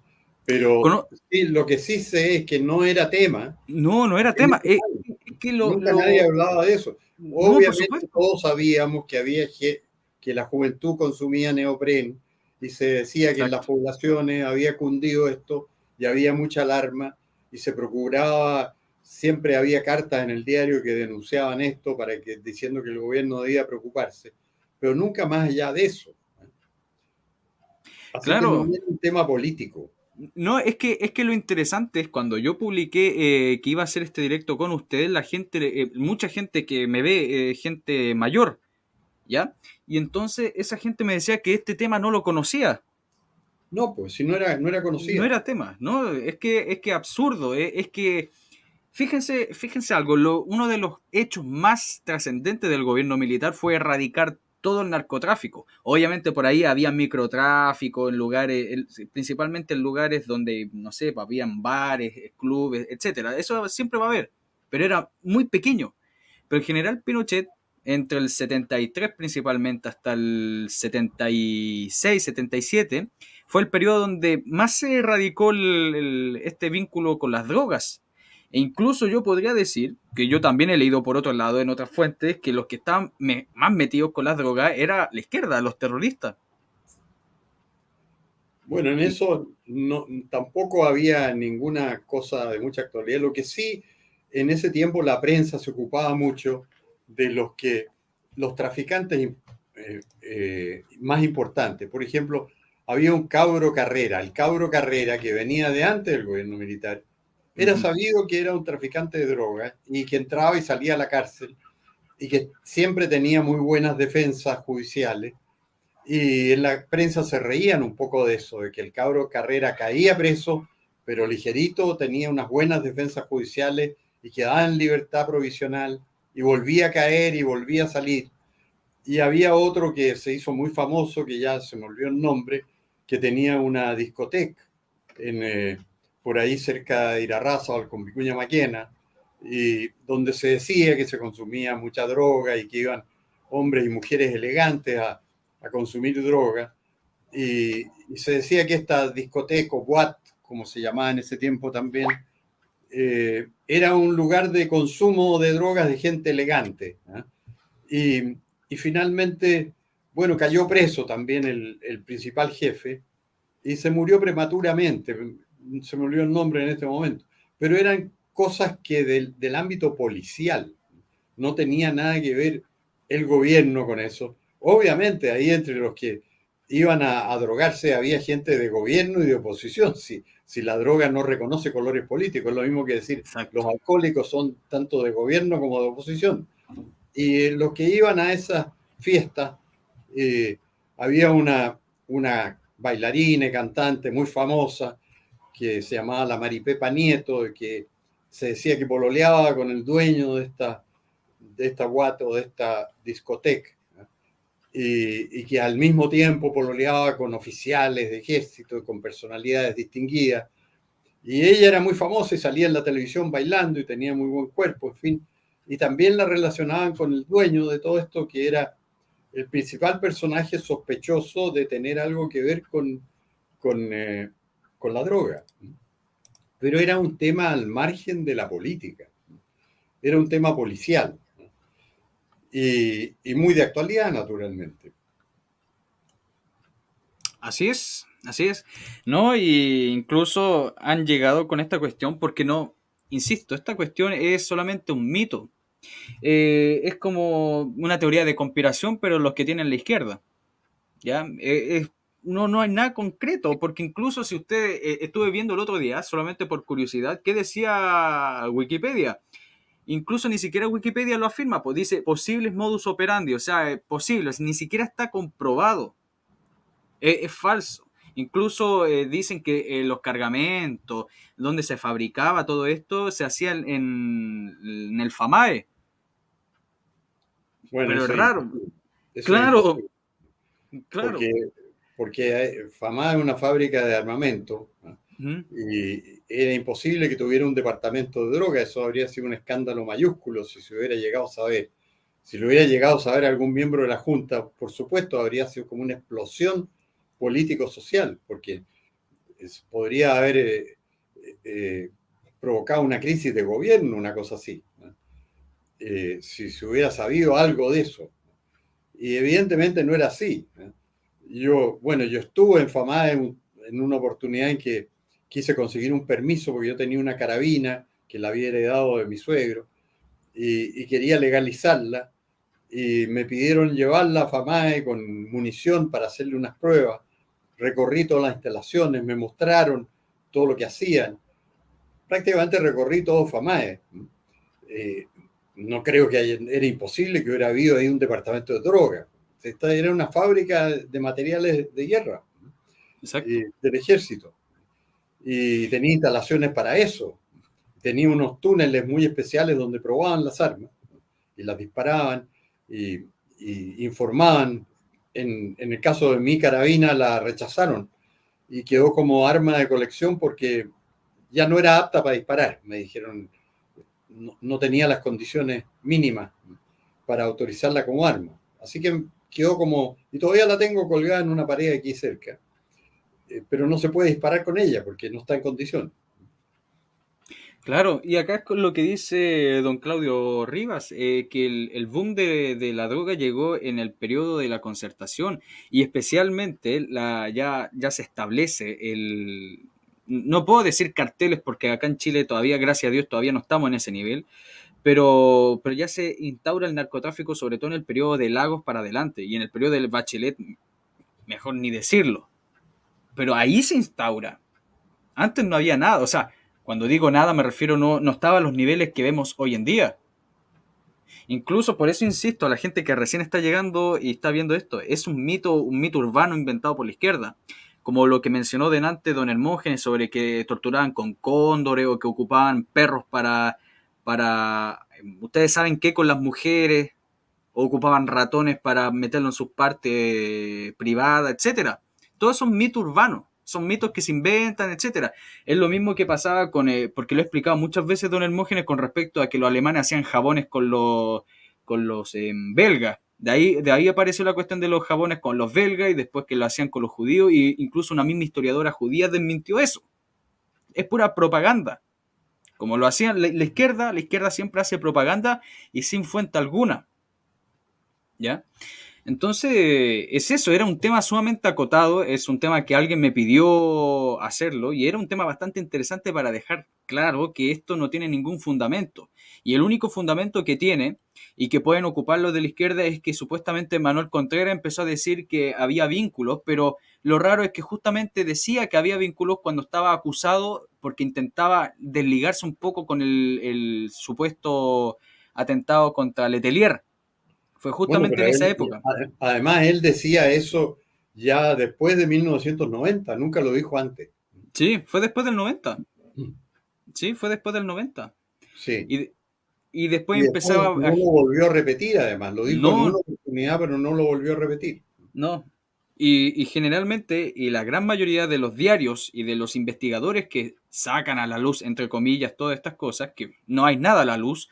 Pero Cono- sí, lo que sí sé es que no era tema no, no era en tema. esos años. Es que Nunca nadie hablaba de eso. no, por Obviamente supuesto. todos sabíamos que que la juventud consumía neopren y se decía que en las Exacto. poblaciones había cundido esto y había mucha alarma y se procuraba, siempre había cartas en el diario que denunciaban esto diciendo que el gobierno debía preocuparse, pero nunca más allá de eso. Así que no Claro. era un tema político. No, es que lo interesante es cuando yo publiqué que iba a hacer este directo con ustedes, la gente, mucha gente que me ve, gente mayor, ¿ya? Y entonces esa gente me decía que este tema no lo conocía. No, pues si no era No conocida. era tema, ¿no? Es que absurdo, es que fíjense algo, uno de los hechos más trascendentes del gobierno militar fue erradicar todo el narcotráfico. Obviamente por ahí había microtráfico en lugares, principalmente en lugares donde, no sé, pues, habían bares, clubes, etcétera. Eso siempre va a haber, pero era muy pequeño. Pero el general Pinochet, entre el 73 principalmente hasta el 76, 77, fue el periodo donde más se erradicó este vínculo con las drogas. E incluso yo podría decir, que yo también he leído por otro lado en otras fuentes, que los que estaban más metidos con las drogas era la izquierda, los terroristas. Bueno, en Y, eso no, tampoco había ninguna cosa de mucha actualidad. Lo que sí, en ese tiempo la prensa se ocupaba mucho de los traficantes más importantes. Por ejemplo, había un Cabro Carrera. El Cabro Carrera, que venía de antes del gobierno militar, era ujú. sabido que era un traficante de drogas y que entraba y salía a la cárcel y que siempre tenía muy buenas defensas judiciales y en la prensa se reían un poco de eso, de que el cabro Carrera caía preso, pero ligerito, tenía unas buenas defensas judiciales y quedaba en libertad provisional y volvía a caer y volvía a salir. Y había otro que se hizo muy famoso, que ya se me olvidó el nombre, que tenía una discoteca en, por ahí cerca de Irarrázaval o con Vicuña Maquena, y donde se decía que se consumía mucha droga y que iban hombres y mujeres elegantes a consumir droga. Y se decía que esta discoteca o boat, como se llamaba en ese tiempo también, era un lugar de consumo de drogas de gente elegante, ¿eh? Y finalmente, bueno, cayó preso también el principal jefe y se murió prematuramente. Se me olvidó el nombre en este momento. Pero eran cosas que del ámbito policial. No tenía nada que ver el gobierno con eso. Obviamente, ahí entre los que iban a drogarse había gente de gobierno y de oposición. Si la droga no reconoce colores políticos, es lo mismo que decir los Exacto. alcohólicos son tanto de gobierno como de oposición. Y los que iban a esas fiestas, eh, había una bailarina y cantante muy famosa que se llamaba la Maripepa Nieto, que se decía que pololeaba con el dueño de esta guata o de esta discoteca, ¿no? Y que al mismo tiempo pololeaba con oficiales de ejército y con personalidades distinguidas. Y ella era muy famosa y salía en la televisión bailando y tenía muy buen cuerpo, en fin. Y también la relacionaban con el dueño de todo esto, que era el principal personaje sospechoso de tener algo que ver con, con la droga. Pero era un tema al margen de la política, era un tema policial y muy de actualidad, naturalmente. Así es, así es. No, y incluso han llegado con esta cuestión porque no, insisto, esta cuestión es solamente un mito. Es como una teoría de conspiración, pero los que tienen la izquierda. ¿Ya? No hay nada concreto, porque incluso si usted, estuve viendo el otro día, solamente por curiosidad, ¿qué decía Wikipedia? Incluso ni siquiera Wikipedia lo afirma, pues dice posibles modus operandi, o sea, posibles, ni siquiera está comprobado. Es falso. Incluso dicen que los cargamentos, donde se fabricaba todo esto, se hacía en el FAMAE. Bueno, Pero es eso es raro. imposible. Eso es Claro, imposible, claro. porque, FAMA es una fábrica de armamento, ¿no? Ujú. Y era imposible que tuviera un departamento de droga. Eso habría sido un escándalo mayúsculo si se hubiera llegado a saber. Si lo hubiera llegado a saber algún miembro de la Junta, por supuesto, habría sido como una explosión político-social, porque podría haber eh, provocado una crisis de gobierno, una cosa así, ¿no? Si se hubiera sabido algo de eso. Y evidentemente no era así, ¿no? Yo estuve en FAMA en una oportunidad en que quise conseguir un permiso porque yo tenía una carabina que la había heredado de mi suegro y quería legalizarla y me pidieron llevarla a FAMAE con munición para hacerle unas pruebas. Recorrí todas las instalaciones, me mostraron todo lo que hacían. Prácticamente recorrí todo FAMAE. Eh, no creo que era imposible que hubiera habido ahí un departamento de droga. Esta era una fábrica de materiales de guerra Exacto. del ejército y tenía instalaciones para eso. Tenía unos túneles muy especiales donde probaban las armas y las disparaban y, y informaban. En el caso de mi carabina la rechazaron y quedó como arma de colección porque ya no era apta para disparar. Me dijeron, no tenía las condiciones mínimas para autorizarla como arma. Así que quedó como, y todavía la tengo colgada en una pared aquí cerca, pero no se puede disparar con ella porque no está en condición. Claro, y acá es con lo que dice don Claudio Rivas, que el boom de la droga llegó en el periodo de la Concertación y especialmente ya se establece no puedo decir carteles porque acá en Chile todavía, gracias a Dios, todavía no estamos en ese nivel, pero ya se instaura el narcotráfico sobre todo en el periodo de Lagos para adelante y en el periodo del Bachelet, mejor ni decirlo, pero ahí se instaura. Antes no había nada, o sea, cuando digo nada me refiero no estaba a los niveles que vemos hoy en día. Incluso por eso insisto a la gente que recién está llegando y está viendo esto, es un mito urbano inventado por la izquierda. Como lo que mencionó delante don Hermógenes sobre que torturaban con cóndores o que ocupaban perros para ustedes saben qué con las mujeres, o ocupaban ratones para meterlo en sus partes privadas, etcétera. Todos son mitos urbanos, son mitos que se inventan, etcétera. Es lo mismo que pasaba porque lo he explicado muchas veces don Hermógenes con respecto a que los alemanes hacían jabones con los belgas. De ahí apareció la cuestión de los jabones con los belgas y después que lo hacían con los judíos, e incluso una misma historiadora judía desmintió eso. Es pura propaganda. Como lo hacían la izquierda siempre hace propaganda y sin fuente alguna. ¿Ya? Entonces, es eso, era un tema sumamente acotado, es un tema que alguien me pidió hacerlo y era un tema bastante interesante para dejar claro que esto no tiene ningún fundamento. Y el único fundamento que tiene y que pueden ocuparlo de la izquierda es que supuestamente Manuel Contreras empezó a decir que había vínculos, pero lo raro es que justamente decía que había vínculos cuando estaba acusado porque intentaba desligarse un poco con el supuesto atentado contra Letelier. Fue Bueno, justamente pero en esa época. además él decía eso ya después de 1990, nunca lo dijo antes. Sí, fue después del 90. Sí, fue después del 90. Sí. Y, y después Y después empezaba no lo volvió a repetir, además. Lo dijo en una No, oportunidad, pero no lo volvió a repetir. no. Y generalmente, y la gran mayoría de los diarios y de los investigadores que sacan a la luz, entre comillas, todas estas cosas, que no hay nada a la luz,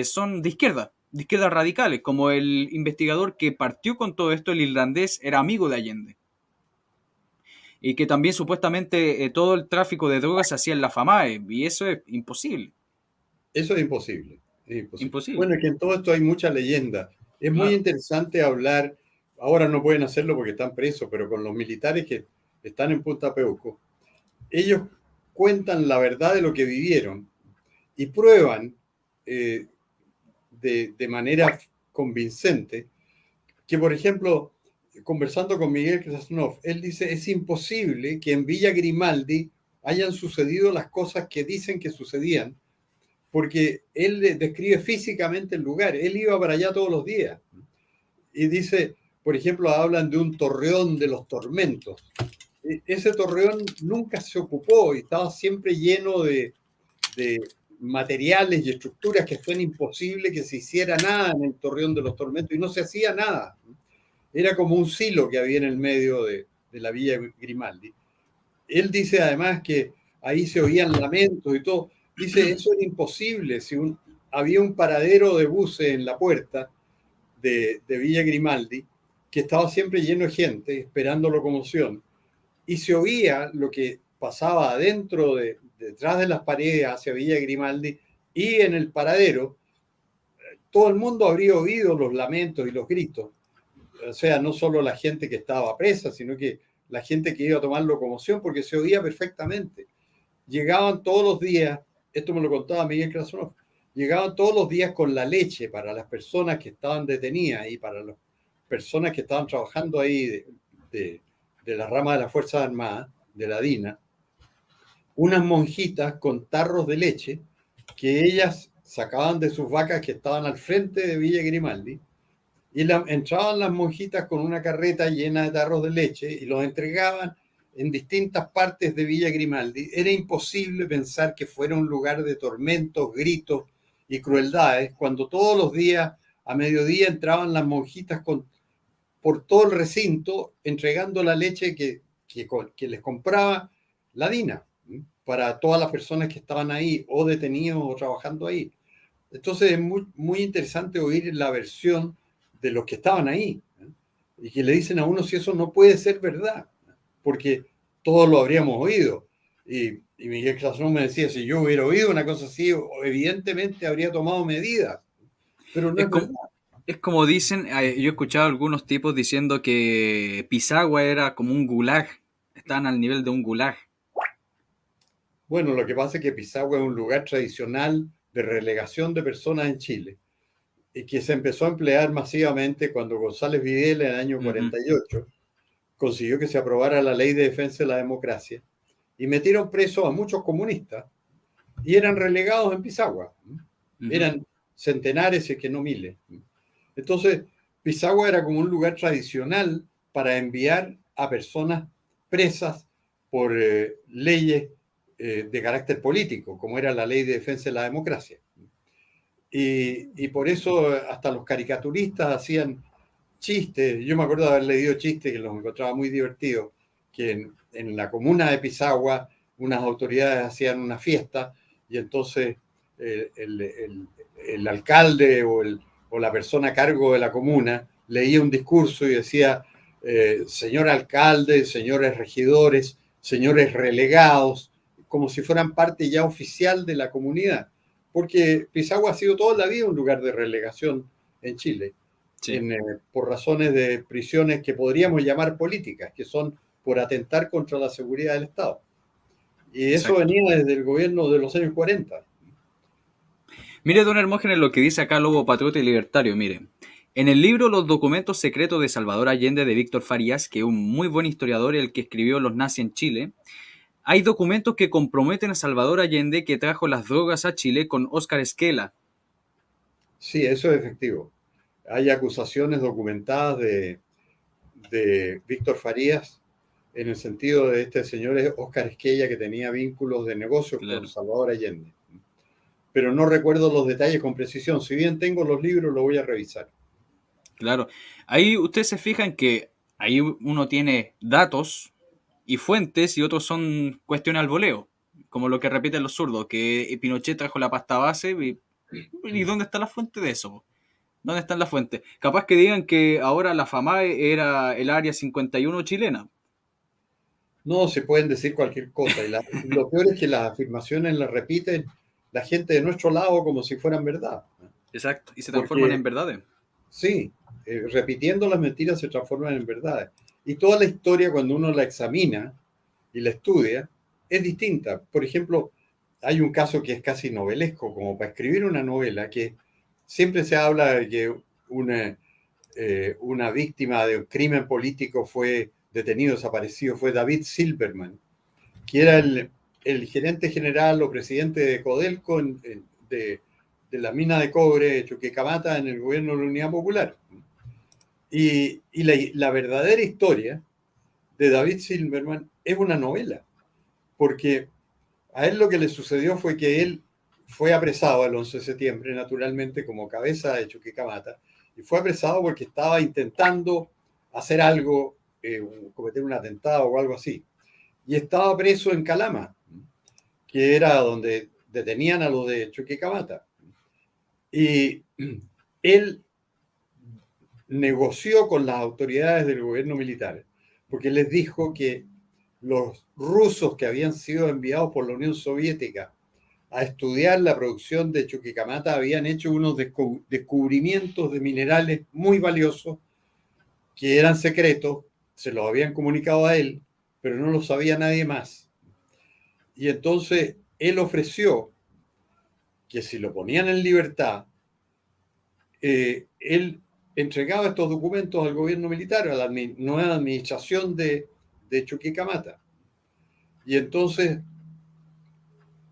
son de izquierda radicales, como el investigador que partió con todo esto, el irlandés, era amigo de Allende. Y que también supuestamente todo el tráfico de drogas se hacía en la FAMAE, y eso es imposible. Eso es imposible. Es imposible. Imposible, Bueno, es que en todo esto hay mucha leyenda. Es muy claro. interesante hablar, ahora no pueden hacerlo porque están presos, pero con los militares que están en Punta Peuco, ellos cuentan la verdad de lo que vivieron y prueban eh, de manera convincente que, por ejemplo, conversando con Miguel Krasnov, él dice, es imposible que en Villa Grimaldi hayan sucedido las cosas que dicen que sucedían, porque él describe físicamente el lugar. Él iba para allá todos los días. Y dice, por ejemplo, hablan de un torreón de los tormentos. Ese torreón nunca se ocupó y estaba siempre lleno de materiales y estructuras que hacían imposible que se hiciera nada en el torreón de los tormentos, y no se hacía nada. Era como un silo que había en el medio de la Villa Grimaldi. Él dice además que ahí se oían lamentos y todo. Dice, eso era imposible. Si había un paradero de buses en la puerta de Villa Grimaldi, que estaba siempre lleno de gente esperando locomoción, y se oía lo que pasaba adentro, detrás de las paredes hacia Villa Grimaldi, y en el paradero, todo el mundo habría oído los lamentos y los gritos. O sea, no solo la gente que estaba presa, sino que la gente que iba a tomar locomoción, porque se oía perfectamente. Llegaban todos los días, esto me lo contaba Miguel Krasnov, llegaban todos los días con la leche para las personas que estaban detenidas y para las personas que estaban trabajando ahí de la rama de las Fuerzas Armadas, de la DINA, unas monjitas con tarros de leche que ellas sacaban de sus vacas que estaban al frente de Villa Grimaldi, y entraban las monjitas con una carreta llena de tarros de leche y los entregaban en distintas partes de Villa Grimaldi. Era imposible pensar que fuera un lugar de tormentos, gritos y crueldades, cuando todos los días a mediodía entraban las monjitas por todo el recinto entregando la leche que les compraba la DINA para todas las personas que estaban ahí o detenidos o trabajando ahí. Entonces es muy, muy interesante oír la versión de los que estaban ahí, y que le dicen a uno si eso no puede ser verdad, porque todos lo habríamos oído. Y Miguel Krasnov me decía, si yo hubiera oído una cosa así, evidentemente habría tomado medidas, pero no Es es verdad. como, es como dicen, yo he escuchado a algunos tipos diciendo que Pisagua era como un gulag, estaban al nivel de un gulag. Bueno, lo que pasa es que Pisagua es un lugar tradicional de relegación de personas en Chile, y que se empezó a emplear masivamente cuando González Videla en el año Ujú, 48 consiguió que se aprobara la Ley de Defensa de la Democracia, y metieron presos a muchos comunistas y eran relegados en Pisagua. ujú. Eran centenares, si es que no miles. Entonces, Pisagua era como un lugar tradicional para enviar a personas presas por leyes de carácter político, como era la Ley de Defensa de la Democracia. Y por eso hasta los caricaturistas hacían chistes. Yo me acuerdo de haber leído chistes que los encontraba muy divertidos, que en la comuna de Pisagua unas autoridades hacían una fiesta, y entonces el alcalde o la persona a cargo de la comuna leía un discurso y decía, señor alcalde, señores regidores, señores relegados, como si fueran parte ya oficial de la comunidad, porque Pisagua ha sido toda la vida un lugar de relegación en Chile, Sí, por razones de prisiones que podríamos llamar políticas, que son por atentar contra la seguridad del Estado. Y eso exacto. venía desde el gobierno de los años 40. Mire, don Hermógenes, lo que dice acá Lobo Patriota y Libertario, mire. En el libro Los documentos secretos de Salvador Allende de Víctor Farías, que es un muy buen historiador, el que escribió Los nazis en Chile, hay documentos que comprometen a Salvador Allende que trajo las drogas a Chile con Óscar Esquela. Sí, eso es efectivo. Hay acusaciones documentadas de Víctor Farías en el sentido de este señor Óscar Esquella, que tenía vínculos de negocios con Claro, Salvador Allende. Pero no recuerdo los detalles con precisión. Si bien tengo los libros, lo voy a revisar. claro. Ahí usted se fijan que ahí uno tiene datos y fuentes y otros son cuestiones al voleo, como lo que repiten los zurdos, que Pinochet trajo la pasta base y ¿dónde está la fuente de eso? ¿Dónde están las fuentes? Capaz que digan que ahora la FAMAE era el área 51 chilena. No, se pueden decir cualquier cosa. Lo peor es que las afirmaciones las repiten la gente de nuestro lado como si fueran verdad. Exacto. Y se transforman en Porque verdades. sí, repitiendo las mentiras se transforman en verdades. Y toda la historia, cuando uno la examina y la estudia, es distinta. Por ejemplo, hay un caso que es casi novelesco, como para escribir una novela, que siempre se habla de que una víctima de un crimen político fue detenido, desaparecido, fue David Silverman, que era el gerente general o presidente de Codelco de la mina de cobre de Chuquicamata en el gobierno de la Unidad Popular. Y la verdadera historia de David Silverman es una novela, porque a él lo que le sucedió fue que él fue apresado el 11 de septiembre, naturalmente, como cabeza de Chuquicamata, y fue apresado porque estaba intentando hacer algo, cometer un atentado o algo así. Y estaba preso en Calama, que era donde detenían a los de Chuquicamata. Y él negoció con las autoridades del gobierno militar, porque les dijo que los rusos que habían sido enviados por la Unión Soviética a estudiar la producción de Chuquicamata habían hecho unos descubrimientos de minerales muy valiosos que eran secretos, se los habían comunicado a él, pero no lo sabía nadie más. Y entonces él ofreció que si lo ponían en libertad, él entregaba estos documentos al gobierno militar, a la nueva administración de Chuquicamata. Y entonces,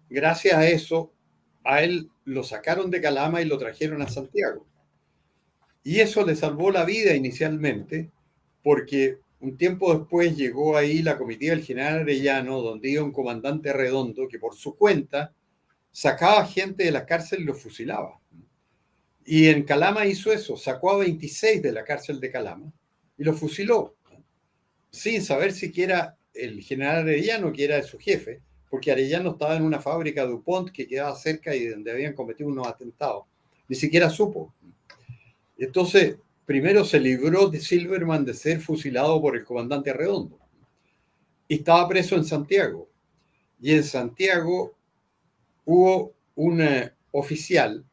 gracias a eso, a él lo sacaron de Calama y lo trajeron a Santiago. Y eso le salvó la vida inicialmente, porque un tiempo después llegó ahí la comitiva del general Arellano, donde iba un comandante Redondo que por su cuenta sacaba gente de la cárcel y los fusilaba. Y en Calama hizo eso, sacó a 26 de la cárcel de Calama y los fusiló, sin saber siquiera el general Arellano, que era su jefe, porque Arellano estaba en una fábrica DuPont que quedaba cerca y donde habían cometido unos atentados. Ni siquiera supo. Entonces, primero se libró de Silverman de ser fusilado por el comandante Redondo. Y estaba preso en Santiago. Y en Santiago hubo un oficial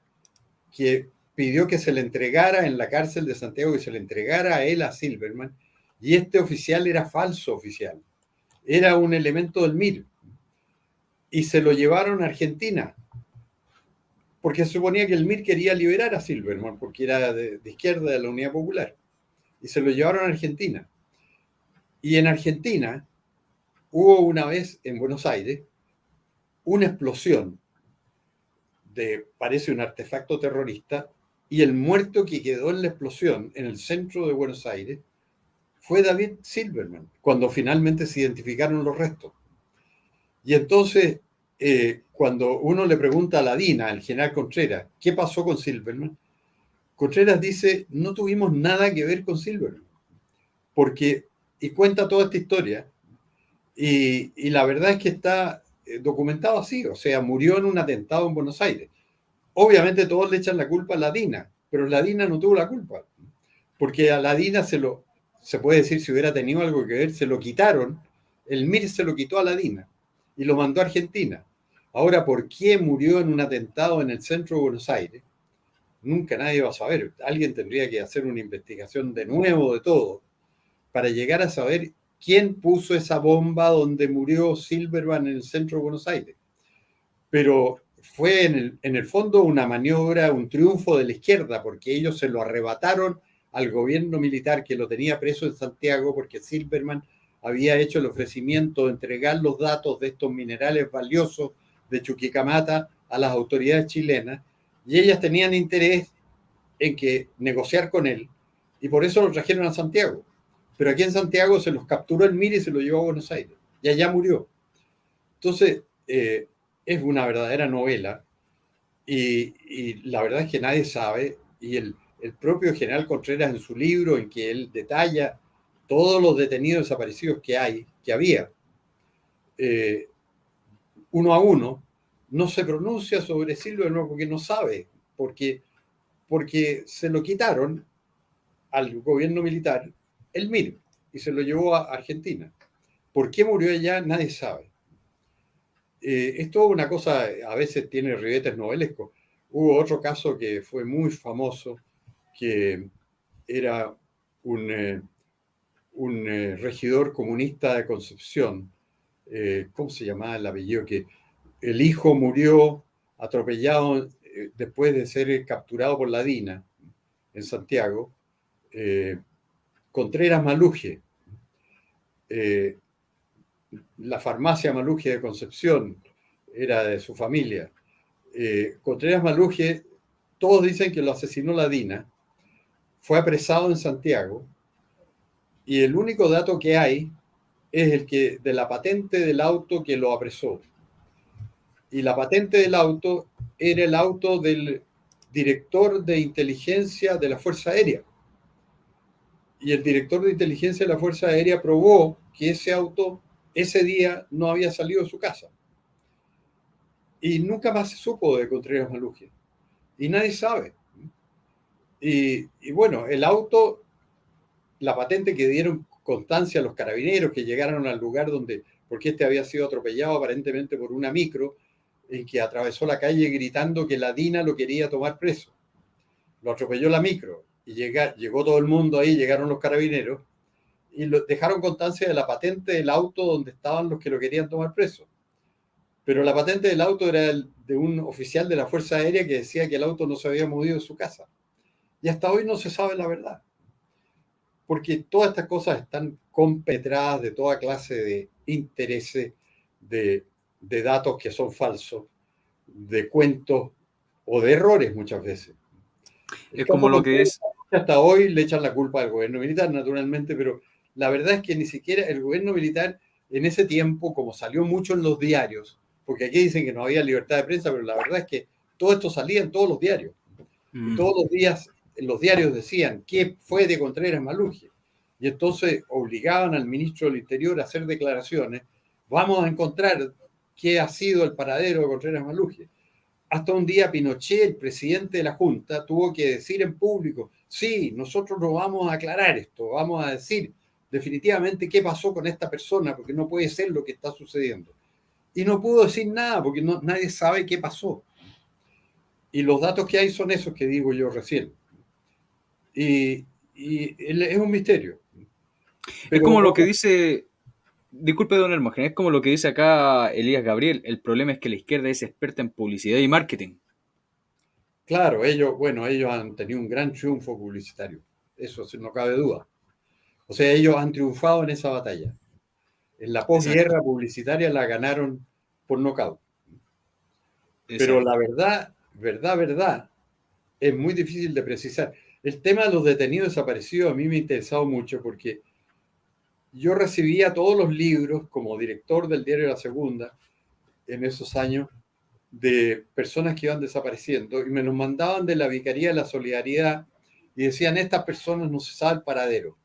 que pidió que se le entregara en la cárcel de Santiago, que se le entregara a él, a Silverman, y este oficial era falso oficial, era un elemento del MIR, y se lo llevaron a Argentina, porque se suponía que el MIR quería liberar a Silverman, porque era de izquierda de la Unidad Popular, y se lo llevaron a Argentina. Y en Argentina hubo una vez en Buenos Aires una explosión parece un artefacto terrorista, y el muerto que quedó en la explosión en el centro de Buenos Aires fue David Silverman, cuando finalmente se identificaron los restos. Y entonces, cuando uno le pregunta a la DINA, al general Contreras, ¿qué pasó con Silverman? Contreras dice, no tuvimos nada que ver con Silverman, porque, y cuenta toda esta historia, y la verdad es que está documentado así, o sea, murió en un atentado en Buenos Aires. Obviamente todos le echan la culpa a la DINA, pero la DINA no tuvo la culpa, porque a la DINA se puede decir, si hubiera tenido algo que ver, se lo quitaron, el MIR se lo quitó a la DINA y lo mandó a Argentina. Ahora, ¿por qué murió en un atentado en el centro de Buenos Aires? Nunca nadie va a saber. Alguien tendría que hacer una investigación de nuevo de todo para llegar a saber quién puso esa bomba donde murió Silverman en el centro de Buenos Aires. Pero fue en el fondo una maniobra, un triunfo de la izquierda, porque ellos se lo arrebataron al gobierno militar que lo tenía preso en Santiago, porque Silverman había hecho el ofrecimiento de entregar los datos de estos minerales valiosos de Chuquicamata a las autoridades chilenas, y ellas tenían interés en que negociar con él, y por eso lo trajeron a Santiago. Pero aquí en Santiago se los capturó el MIR y se lo llevó a Buenos Aires, y allá murió. Entonces, es una verdadera novela, y la verdad es que nadie sabe, y el propio general Contreras en su libro, en que él detalla todos los detenidos desaparecidos que había, uno a uno, no se pronuncia sobre Silverman porque no sabe, porque se lo quitaron al gobierno militar el MIR y se lo llevó a Argentina. ¿Por qué murió allá? Nadie sabe. Es toda una cosa, a veces tiene ribetes novelescos. Hubo otro caso que fue muy famoso, que era un regidor comunista de Concepción. ¿Cómo se llamaba el apellido? Que el hijo murió atropellado después de ser capturado por la DINA en Santiago. Contreras Maluje. La farmacia Maluje de Concepción era de su familia. Contreras Maluje, todos dicen que lo asesinó la DINA, fue apresado en Santiago, y el único dato que hay es el que de la patente del auto que lo apresó. Y la patente del auto era el auto del director de inteligencia de la Fuerza Aérea. Y el director de inteligencia de la Fuerza Aérea probó que ese auto ese día no había salido de su casa. Y nunca más se supo de Contreras Maluje. Y nadie sabe. Y bueno, el auto, la patente que dieron constancia a los carabineros que llegaron al lugar donde, porque este había sido atropellado aparentemente por una micro, en que atravesó la calle gritando que la DINA lo quería tomar preso. Lo atropelló la micro y llegó todo el mundo ahí, llegaron los carabineros y dejaron constancia de la patente del auto donde estaban los que lo querían tomar preso. Pero la patente del auto era de un oficial de la Fuerza Aérea que decía que el auto no se había movido de su casa. Y hasta hoy no se sabe la verdad. Porque todas estas cosas están compenetradas de toda clase de intereses, de datos que son falsos, de cuentos o de errores muchas veces. El Es como caso lo que Contreras, es, hasta hoy le echan la culpa al gobierno militar, naturalmente, pero la verdad es que ni siquiera el gobierno militar en ese tiempo, como salió mucho en los diarios, porque aquí dicen que no había libertad de prensa, pero la verdad es que todo esto salía en todos los diarios. Y todos los días en los diarios decían qué fue de Contreras Maluje. Y entonces obligaban al ministro del Interior a hacer declaraciones. Vamos a encontrar qué ha sido el paradero de Contreras Maluje. Hasta un día Pinochet, el presidente de la Junta, tuvo que decir en público, sí, nosotros no vamos a aclarar esto, vamos a decir definitivamente qué pasó con esta persona, porque no puede ser lo que está sucediendo. Y no pudo decir nada, porque nadie sabe qué pasó. Y los datos que hay son esos que digo yo recién. Y es un misterio. es Pero como lo que bueno, dice, disculpe don Hermógenes, es como lo que dice acá Elías Gabriel. El problema es que la izquierda es experta en publicidad y marketing. claro, ellos han tenido un gran triunfo publicitario. Eso no cabe duda. O sea, ellos han triunfado en esa batalla. En la Exacto, posguerra publicitaria la ganaron por nocaut. Pero exacto. la verdad, es muy difícil de precisar. El tema de los detenidos desaparecidos a mí me ha interesado mucho porque yo recibía todos los libros como director del diario La Segunda en esos años de personas que iban desapareciendo y me los mandaban de la Vicaría de la Solidaridad y decían, estas personas no se sabe el paradero.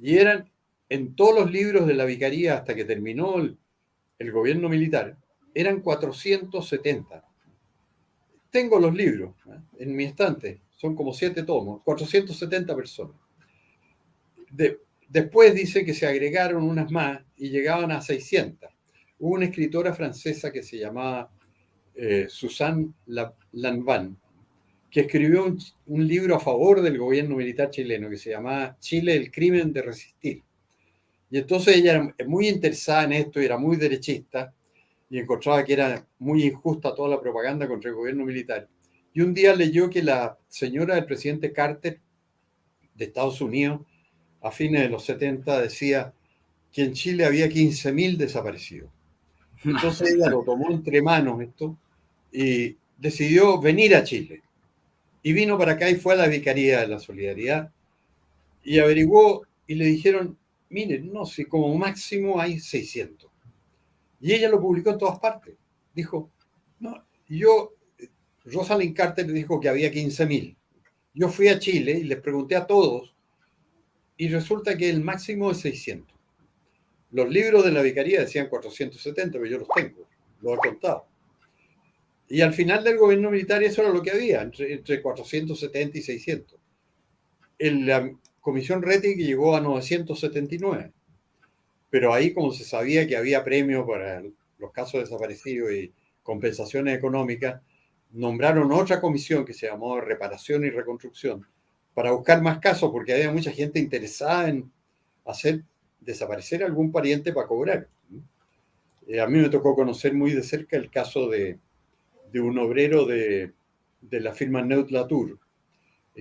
Y eran en todos los libros de la Vicaría hasta que terminó el gobierno militar, eran 470. Tengo los libros, ¿eh?, en mi estante, son como 7 tomos, 470 personas. Después dice que se agregaron unas más y llegaban a 600. Hubo una escritora francesa que se llamaba Suzanne Lanvin, que escribió un libro a favor del gobierno militar chileno que se llamaba Chile, el crimen de resistir. Y entonces ella era muy interesada en esto y era muy derechista y encontraba que era muy injusta toda la propaganda contra el gobierno militar. Y un día leyó que la señora del presidente Carter de Estados Unidos, a fines de los 70, decía que en Chile había 15.000 desaparecidos. Entonces ella lo tomó entre manos esto y decidió venir a Chile. Y vino para acá y fue a la Vicaría de la Solidaridad y averiguó y le dijeron, miren, no sé, como máximo hay 600. Y ella lo publicó en todas partes. Dijo, no, Rosalind Carter dijo que había 15.000. Yo fui a Chile y les pregunté a todos y resulta que el máximo es 600. Los libros de la Vicaría decían 470, pero yo los tengo, los he contado. Y al final del gobierno militar eso era lo que había, entre 470 y 600. La comisión Rettig llegó a 979. Pero ahí, como se sabía que había premio para los casos desaparecidos y compensaciones económicas, nombraron otra comisión que se llamó Reparación y Reconstrucción para buscar más casos, porque había mucha gente interesada en hacer desaparecer algún pariente para cobrar. A mí me tocó conocer muy de cerca el caso de un obrero de la firma Neut Latour,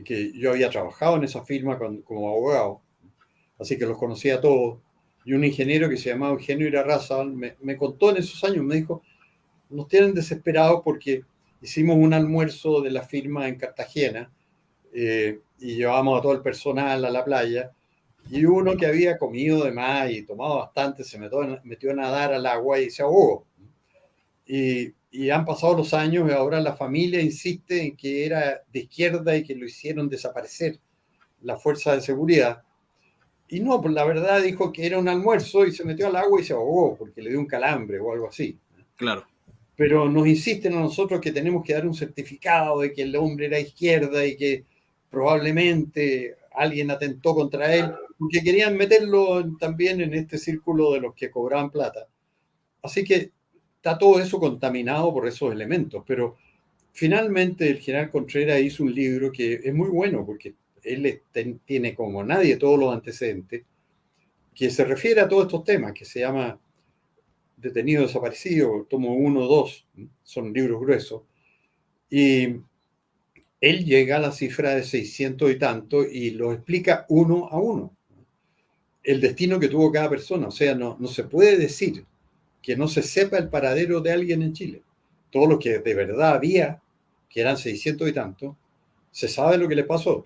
que yo había trabajado en esa firma como abogado, así que los conocía a todos. Y un ingeniero que se llamaba Eugenio Irarrázaval me contó en esos años, me dijo, nos tienen desesperados porque hicimos un almuerzo de la firma en Cartagena y llevamos a todo el personal a la playa. Y uno que había comido de más y tomado bastante se metió a nadar al agua y se ahogó. Y han pasado los años y ahora la familia insiste en que era de izquierda y que lo hicieron desaparecer la fuerza de seguridad. Y no, pues la verdad dijo que era un almuerzo y se metió al agua y se ahogó porque le dio un calambre o algo así. Claro. Pero nos insisten a nosotros que tenemos que dar un certificado de que el hombre era izquierda y que probablemente alguien atentó contra él, porque querían meterlo también en este círculo de los que cobraban plata. Así que está todo eso contaminado por esos elementos, pero finalmente el general Contreras hizo un libro que es muy bueno porque él tiene como nadie todos los antecedentes, que se refiere a todos estos temas, que se llama Detenido Desaparecido, tomo 1, 2, son libros gruesos, y él llega a la cifra de 600 y tanto y lo explica uno a uno, el destino que tuvo cada persona. O sea, no se puede decir que no se sepa el paradero de alguien en Chile. Todo lo que de verdad había, que eran 600 y tanto, se sabe lo que le pasó.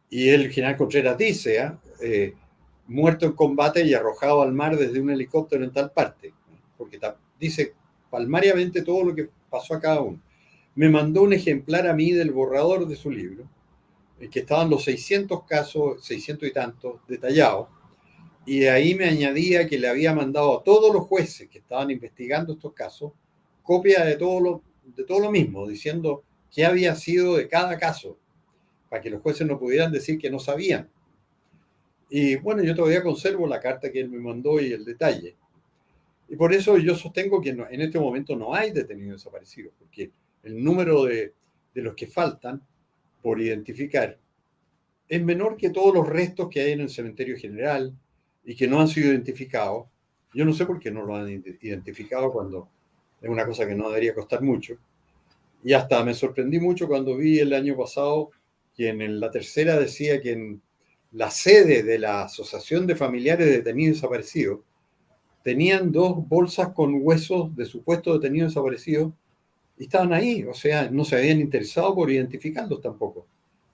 Y el general Contreras dice, muerto en combate y arrojado al mar desde un helicóptero en tal parte, porque dice palmariamente todo lo que pasó a cada uno. Me mandó un ejemplar a mí del borrador de su libro, en que estaban los 600 casos, 600 y tantos, detallados, y de ahí me añadía que le había mandado a todos los jueces que estaban investigando estos casos copia de todo lo mismo, diciendo qué había sido de cada caso, para que los jueces no pudieran decir que no sabían. Y bueno, yo todavía conservo la carta que él me mandó y el detalle. Y por eso yo sostengo que en este momento no hay detenidos desaparecidos, porque el número de los que faltan por identificar es menor que todos los restos que hay en el cementerio general y que no han sido identificados. Yo no sé por qué no lo han identificado cuando es una cosa que no debería costar mucho. Y hasta me sorprendí mucho cuando vi el año pasado que en la tercera decía que en la sede de la Asociación de Familiares de Detenidos Desaparecidos tenían dos bolsas con huesos de supuestos detenidos desaparecidos y estaban ahí, o sea, no se habían interesado por identificarlos tampoco,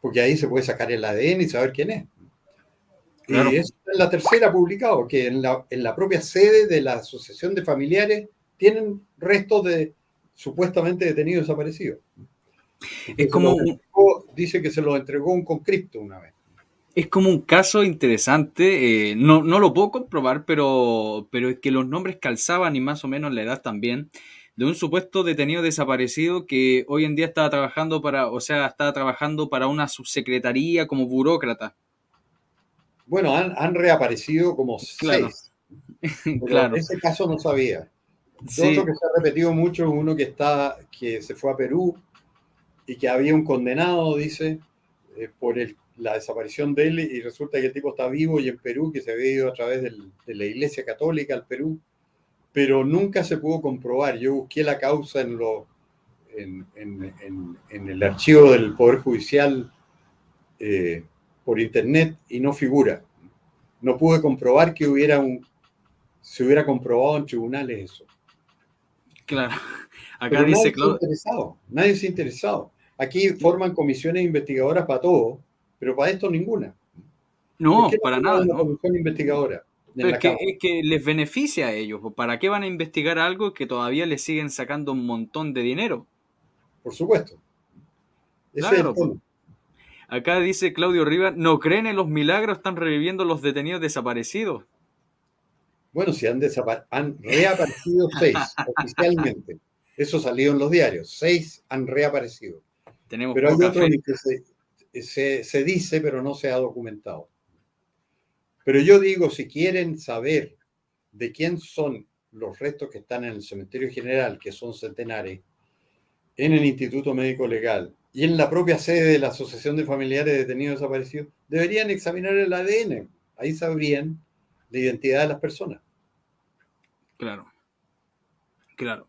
porque ahí se puede sacar el ADN y saber quién es. Y Claro. eso es la tercera publicado, que en la propia sede de la Asociación de Familiares tienen restos de supuestamente detenidos desaparecidos. Y Es que se como los un, entregó, dice que se los entregó un conscripto una vez. es como un caso interesante. No lo puedo comprobar, pero es que los nombres calzaban y más o menos la edad también. De un supuesto detenido desaparecido que hoy en día estaba trabajando estaba trabajando para una subsecretaría como burócrata. Bueno, han reaparecido como Claro, 6, pero claro. ese caso no sabía. De otro Sí, que se ha repetido mucho, uno que se fue a Perú y que había un condenado, dice, por la desaparición de él y resulta que el tipo está vivo y en Perú, que se había ido a través de la Iglesia Católica al Perú, pero nunca se pudo comprobar. Yo busqué la causa en el archivo del Poder Judicial eh, por internet y no figura. No pude comprobar que se hubiera comprobado en tribunales eso. claro. Acá Pero nadie dice se ha Claudio. interesado, nadie se ha interesado. Aquí forman comisiones investigadoras para todo, pero para esto ninguna. ¿Por qué No, no para forman nada, una ¿no? comisión investigadora en Pero la Cámara? es que les beneficia a ellos. ¿Para qué van a investigar algo que todavía les siguen sacando un montón de dinero? Por supuesto, ese es el Claro, pues. tema. Acá dice Claudio Rivas, no creen en los milagros, están reviviendo los detenidos desaparecidos. Bueno, si han reaparecido 6 oficialmente. Eso salió en los diarios. 6 han reaparecido. Tenemos Pero hay poca otros fe. en que se dice, pero no se ha documentado. Pero yo digo, si quieren saber de quién son los restos que están en el cementerio general, que son centenares, en el Instituto Médico Legal y en la propia sede de la Asociación de Familiares de Detenidos Desaparecidos, deberían examinar el ADN. Ahí sabrían la identidad de las personas. Claro, claro.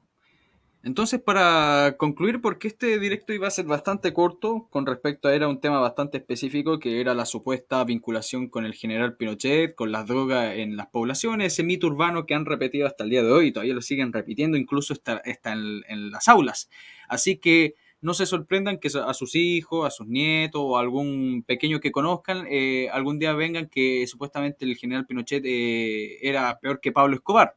Entonces, para concluir, porque este directo iba a ser bastante corto con respecto a era un tema bastante específico, que era la supuesta vinculación con el general Pinochet, con las drogas en las poblaciones, ese mito urbano que han repetido hasta el día de hoy y todavía lo siguen repitiendo, incluso está en las aulas. Así que no se sorprendan que a sus hijos, a sus nietos o a algún pequeño que conozcan, algún día vengan que supuestamente el general Pinochet era peor que Pablo Escobar.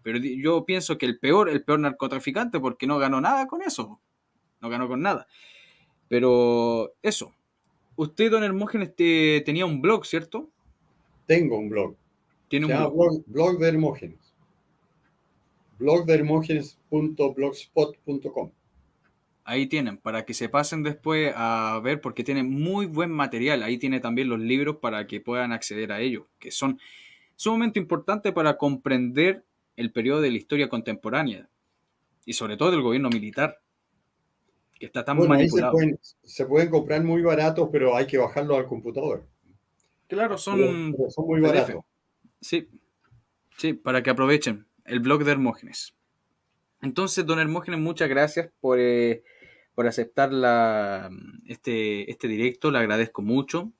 Pero yo pienso que el peor narcotraficante, porque no ganó nada con eso. No ganó con nada. Pero eso. Usted, don Hermógenes, tenía un blog, ¿cierto? Tengo un blog, Tiene se un llama blog. blog de Hermógenes, blogdehermógenes.blogspot.com. Ahí tienen, para que se pasen después a ver, porque tiene muy buen material. Ahí tiene también los libros para que puedan acceder a ellos, que son sumamente importantes para comprender el periodo de la historia contemporánea y sobre todo del gobierno militar, que está tan Bueno, ahí manipulado. se pueden comprar muy baratos, pero hay que bajarlos al computador. Claro, Pero son muy PDF. baratos. Sí, sí, para que aprovechen el blog de Hermógenes. Entonces, don Hermógenes, muchas gracias por aceptar este directo, le agradezco mucho.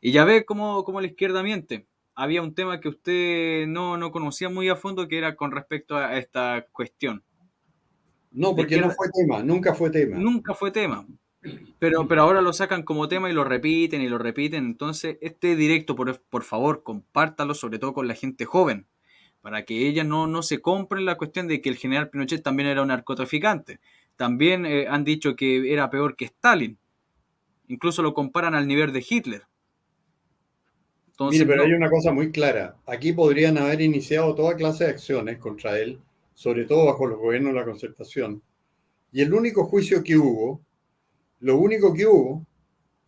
Y ya ve cómo la izquierda miente. Había un tema que usted no conocía muy a fondo, que era con respecto a esta cuestión. No, La porque no izquierda fue tema, nunca fue tema. nunca fue tema, pero ahora lo sacan como tema y lo repiten y lo repiten. Entonces, este directo, por favor, compártalo, sobre todo con la gente joven, para que ellas no se compren la cuestión de que el general Pinochet también era un narcotraficante. También han dicho que era peor que Stalin. Incluso lo comparan al nivel de Hitler. Mire, Entonces, pero hay no, una cosa muy clara. Aquí podrían haber iniciado toda clase de acciones contra él, sobre todo bajo los gobiernos de la Concertación. Y el único juicio que hubo, lo único que hubo,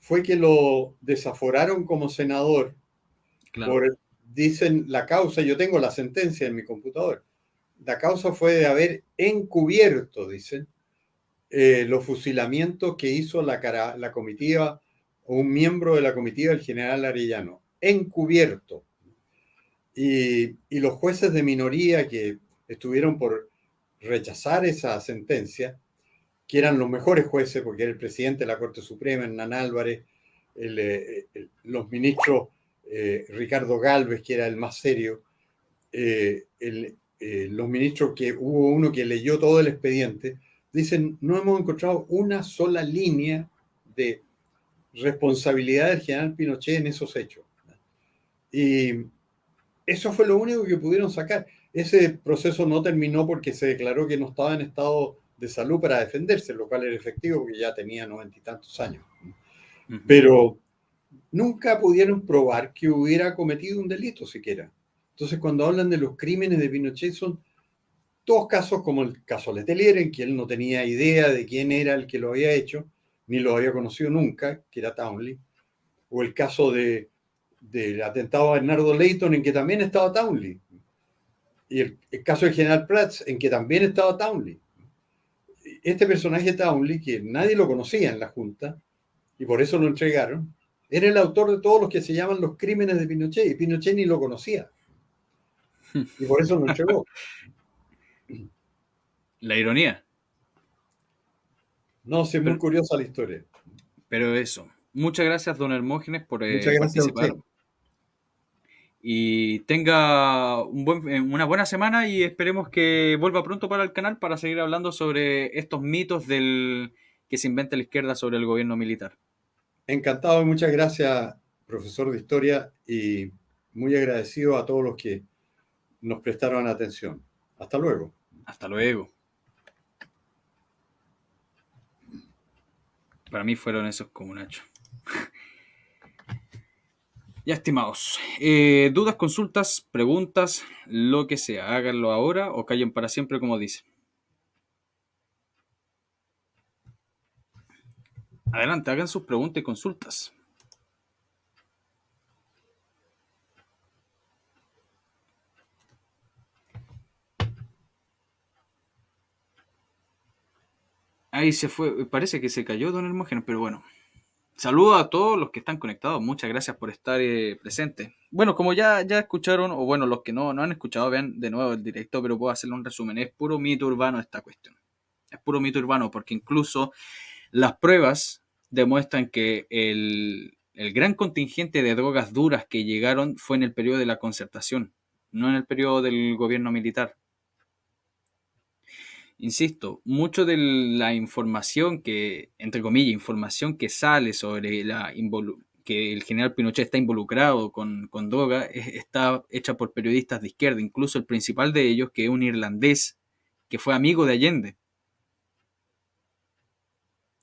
fue que lo desaforaron como senador claro, por, dicen, la causa, yo tengo la sentencia en mi computador, la causa fue de haber encubierto, dicen, los fusilamientos que hizo la comitiva o un miembro de la comitiva del general Arellano, encubierto. Y los jueces de minoría que estuvieron por rechazar esa sentencia, que eran los mejores jueces, porque era el presidente de la Corte Suprema, Hernán Álvarez, los ministros Ricardo Galvez, que era el más serio, los ministros que hubo uno que leyó todo el expediente, dicen, no hemos encontrado una sola línea de responsabilidad del general Pinochet en esos hechos. Y eso fue lo único que pudieron sacar. Ese proceso no terminó porque se declaró que no estaba en estado de salud para defenderse, lo cual era efectivo porque ya tenía 90 y tantos años. ujú, Pero nunca pudieron probar que hubiera cometido un delito siquiera. Entonces, cuando hablan de los crímenes de Pinochet, son todos casos como el caso Letelier, en que él no tenía idea de quién era el que lo había hecho, ni lo había conocido nunca, que era Townley, o el caso del atentado a Bernardo Leighton, en que también estaba Townley, y el caso del general Prats, en que también estaba Townley. Este personaje Townley, que nadie lo conocía en la Junta, y por eso lo entregaron, era el autor de todos los que se llaman los crímenes de Pinochet, y Pinochet ni lo conocía, y por eso lo entregó. la ironía. No, sí, es muy Pero, curiosa la historia. pero eso. Muchas gracias, don Hermógenes, por Muchas gracias a participar. usted. Y tenga una buena semana y esperemos que vuelva pronto para el canal para seguir hablando sobre estos mitos que se inventa la izquierda sobre el gobierno militar. Encantado y muchas gracias, profesor de historia, y muy agradecido a todos los que nos prestaron atención. Hasta luego. Hasta luego. Para mí fueron esos como Nacho. Ya, estimados. Dudas, consultas, preguntas, lo que sea. Háganlo ahora o callen para siempre, como dice. Adelante, hagan sus preguntas y consultas. Ahí se fue. Parece que se cayó don Hermógenes, pero bueno. Saludos a todos los que están conectados. Muchas gracias por estar presentes. Bueno, como ya escucharon, o bueno, los que no han escuchado, vean de nuevo el directo, pero puedo hacerle un resumen. Es puro mito urbano esta cuestión. puro mito urbano, porque incluso las pruebas demuestran que el gran contingente de drogas duras que llegaron fue en el periodo de la Concertación, no en el periodo del gobierno militar. Insisto, mucho de la información que, entre comillas, información que sale sobre que el general Pinochet está involucrado con droga, está hecha por periodistas de izquierda, incluso el principal de ellos, que es un irlandés, que fue amigo de Allende.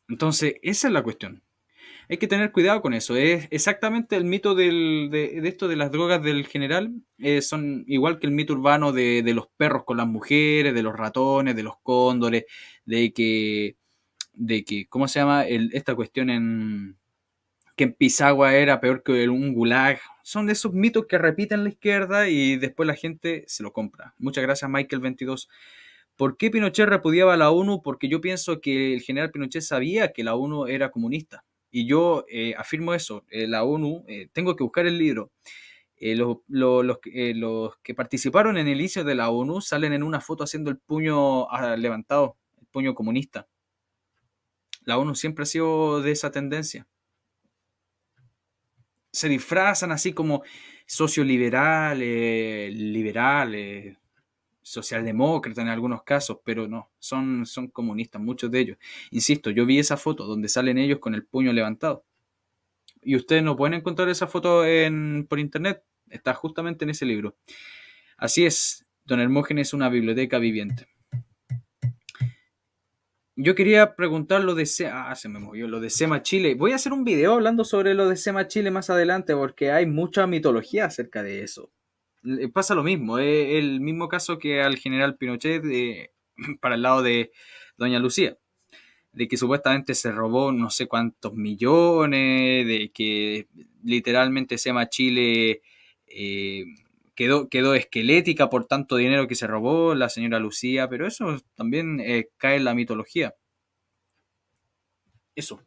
Entonces, esa es la cuestión. Hay que tener cuidado con eso. Es exactamente el mito de esto de las drogas del general. Son igual que el mito urbano de los perros con las mujeres, de los ratones, de los cóndores, de que ¿cómo se llama? Esta cuestión que en Pisagua era peor que un gulag. Son de esos mitos que repiten la izquierda y después la gente se lo compra. Muchas gracias, Michael22. ¿Por qué Pinochet repudiaba a la ONU? Porque yo pienso que el general Pinochet sabía que la ONU era comunista. Y yo afirmo eso. La ONU, tengo que buscar el libro. Los que participaron en el inicio de la ONU salen en una foto haciendo el puño levantado, el puño comunista. La ONU siempre ha sido de esa tendencia. Se disfrazan así como socioliberales, liberales, socialdemócratas en algunos casos, pero no, son comunistas, muchos de ellos. Insisto, yo vi esa foto donde salen ellos con el puño levantado. Y ustedes no pueden encontrar esa foto por internet, está justamente en ese libro. Así es, Don Hermógenes es una biblioteca viviente. Yo quería preguntar lo de se me movió lo de SEMA Chile. Voy a hacer un video hablando sobre lo de SEMA Chile más adelante porque hay mucha mitología acerca de eso. Pasa lo mismo, es el mismo caso que al general Pinochet para el lado de Doña Lucía, de que supuestamente se robó no sé cuántos millones, de que literalmente SEMA Chile quedó esquelética por tanto dinero que se robó la señora Lucía, pero eso también cae en la mitología. Eso.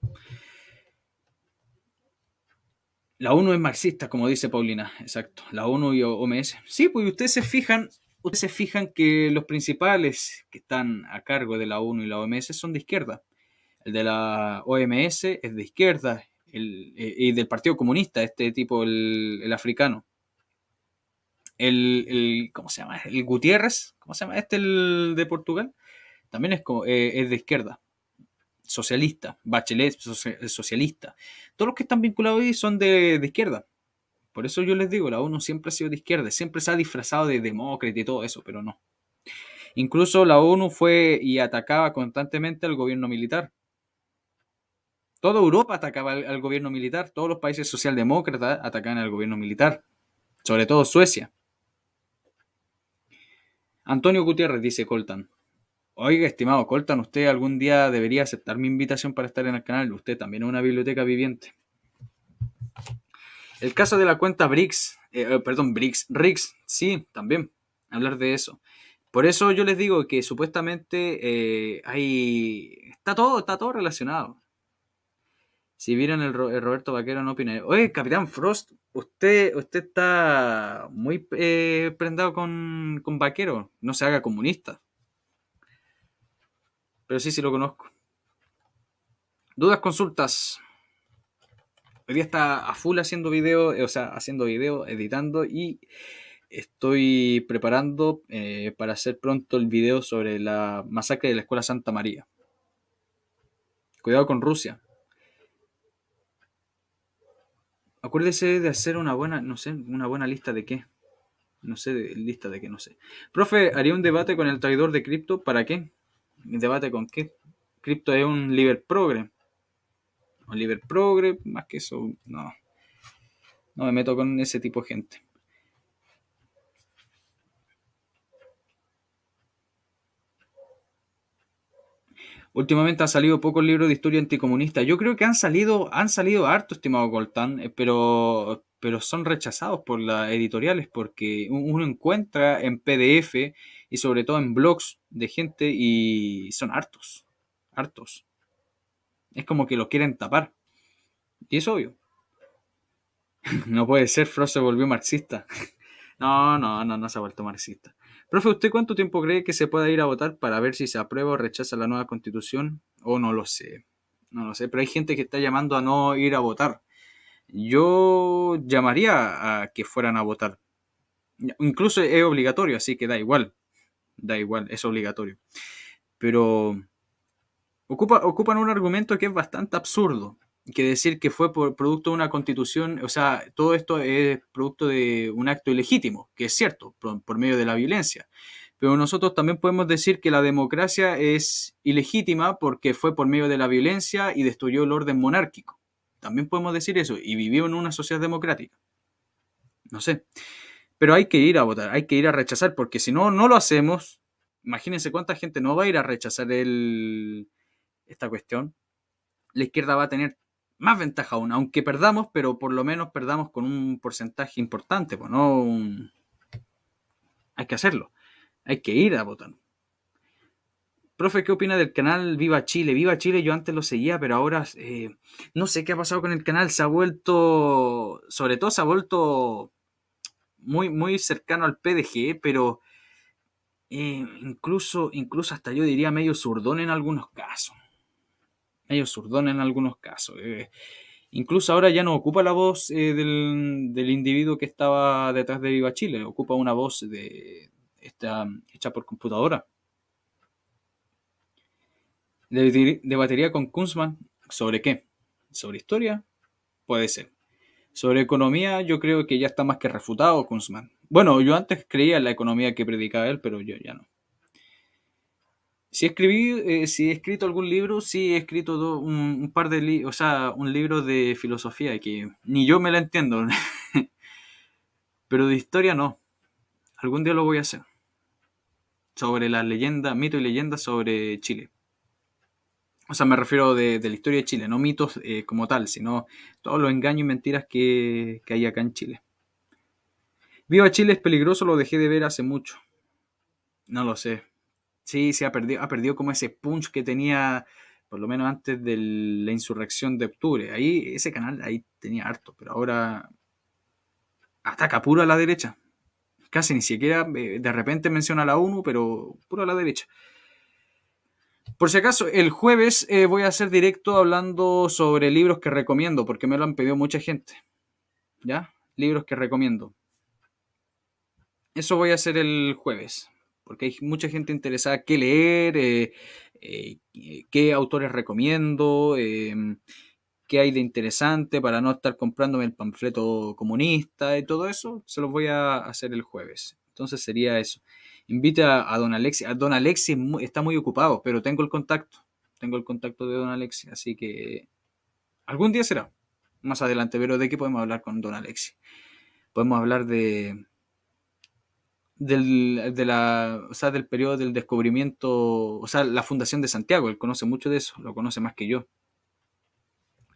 La ONU es marxista, como dice Paulina, exacto. La ONU y OMS. Sí, pues ustedes se fijan que los principales que están a cargo de la ONU y la OMS son de izquierda. El de la OMS es de izquierda, y del Partido Comunista, este tipo, el africano. ¿Cómo se llama? El Gutiérrez, ¿cómo se llama? El de Portugal, también es de izquierda, socialista. Bachelet, socialista. Todos los que están vinculados ahí son de izquierda. Por eso yo les digo, la ONU siempre ha sido de izquierda, siempre se ha disfrazado de demócrata y todo eso, pero no. Incluso la ONU fue y atacaba constantemente al gobierno militar. Toda Europa atacaba al gobierno militar, todos los países socialdemócratas atacaban al gobierno militar, sobre todo Suecia. Antonio Gutiérrez, dice Coltan. Oiga, estimado Coltan, usted algún día debería aceptar mi invitación para estar en el canal. Usted también es una biblioteca viviente. El caso de la cuenta RIX, sí, también, hablar de eso. Por eso yo les digo que supuestamente está todo relacionado. Si vieron el Roberto Vaquero, no opina. Oye, Capitán Frost, usted está muy prendado con Vaquero. No se haga comunista. Pero sí lo conozco. Dudas, consultas. Hoy día está a full haciendo video, editando, y estoy preparando para hacer pronto el video sobre la masacre de la Escuela Santa María. Cuidado con Rusia. Acuérdese de hacer una buena lista de qué. No sé, lista de qué, no sé. Profe, ¿haría un debate con el traidor de cripto? ¿Para qué? ¿Debate con qué? Cripto es un liber progre. Un liber progre, más que eso, no. No me meto con ese tipo de gente. Últimamente han salido pocos libros de historia anticomunista. Yo creo que han salido harto, estimado Coltán, pero son rechazados por las editoriales porque uno encuentra en PDF y sobre todo en blogs de gente y son hartos, hartos. Es como que lo quieren tapar. Y es obvio. No puede ser, Frost se volvió marxista. No se ha vuelto marxista. Profe, ¿usted cuánto tiempo cree que se pueda ir a votar para ver si se aprueba o rechaza la nueva constitución? O no lo sé. No lo sé, pero hay gente que está llamando a no ir a votar. Yo llamaría a que fueran a votar. Incluso es obligatorio, así que da igual, es obligatorio. Pero ocupan un argumento que es bastante absurdo, que decir que fue por producto de una constitución, o sea, todo esto es producto de un acto ilegítimo, que es cierto, por medio de la violencia. Pero nosotros también podemos decir que la democracia es ilegítima porque fue por medio de la violencia y destruyó el orden monárquico. También podemos decir eso, y vivió en una sociedad democrática. No sé. Pero hay que ir a votar, hay que ir a rechazar, porque si no, no lo hacemos. Imagínense cuánta gente no va a ir a rechazar esta cuestión. La izquierda va a tener más ventaja aún, aunque perdamos, pero por lo menos perdamos con un porcentaje importante. Pues no hay que hacerlo, hay que ir a votar. Profe, ¿qué opina del canal Viva Chile? Viva Chile yo antes lo seguía, pero ahora no sé qué ha pasado con el canal. Se ha vuelto, sobre todo se ha vuelto muy cercano al PDG, pero incluso hasta yo diría medio zurdón en algunos casos. Medio zurdón en algunos casos. Incluso ahora ya no ocupa la voz del individuo que estaba detrás de Viva Chile, ocupa una voz hecha por computadora. Debatiría con Kunzman sobre qué. ¿Sobre historia? Puede ser. Sobre economía, yo creo que ya está más que refutado Kunzman. Bueno, yo antes creía en la economía que predicaba él, pero yo ya no. Si he escrito algún libro, sí he escrito un par de libros, o sea, un libro de filosofía que ni yo me la entiendo, pero de historia no. Algún día lo voy a hacer. Sobre la leyenda, mito y leyenda sobre Chile. O sea, me refiero de la historia de Chile, no mitos como tal, sino todos los engaños y mentiras que hay acá en Chile. Viva Chile es peligroso, lo dejé de ver hace mucho. No lo sé. Sí, ha perdido como ese punch que tenía, por lo menos antes de la insurrección de octubre. Ahí, ese canal, ahí tenía harto, pero ahora ataca puro a la derecha. Casi ni siquiera, de repente menciona a la ONU, pero puro a la derecha. Por si acaso, el jueves voy a hacer directo hablando sobre libros que recomiendo, porque me lo han pedido mucha gente. ¿Ya? Libros que recomiendo. Eso voy a hacer el jueves, porque hay mucha gente interesada qué leer, qué autores recomiendo, qué hay de interesante para no estar comprándome el panfleto comunista y todo eso, se los voy a hacer el jueves. Entonces sería eso. Invite a don Alexi. A don Alexi está muy ocupado, pero tengo el contacto. Tengo el contacto de don Alexi, así que algún día será, más adelante. Pero ¿de qué podemos hablar con don Alexi? Podemos hablar del periodo del descubrimiento, o sea, la fundación de Santiago. Él conoce mucho de eso, lo conoce más que yo.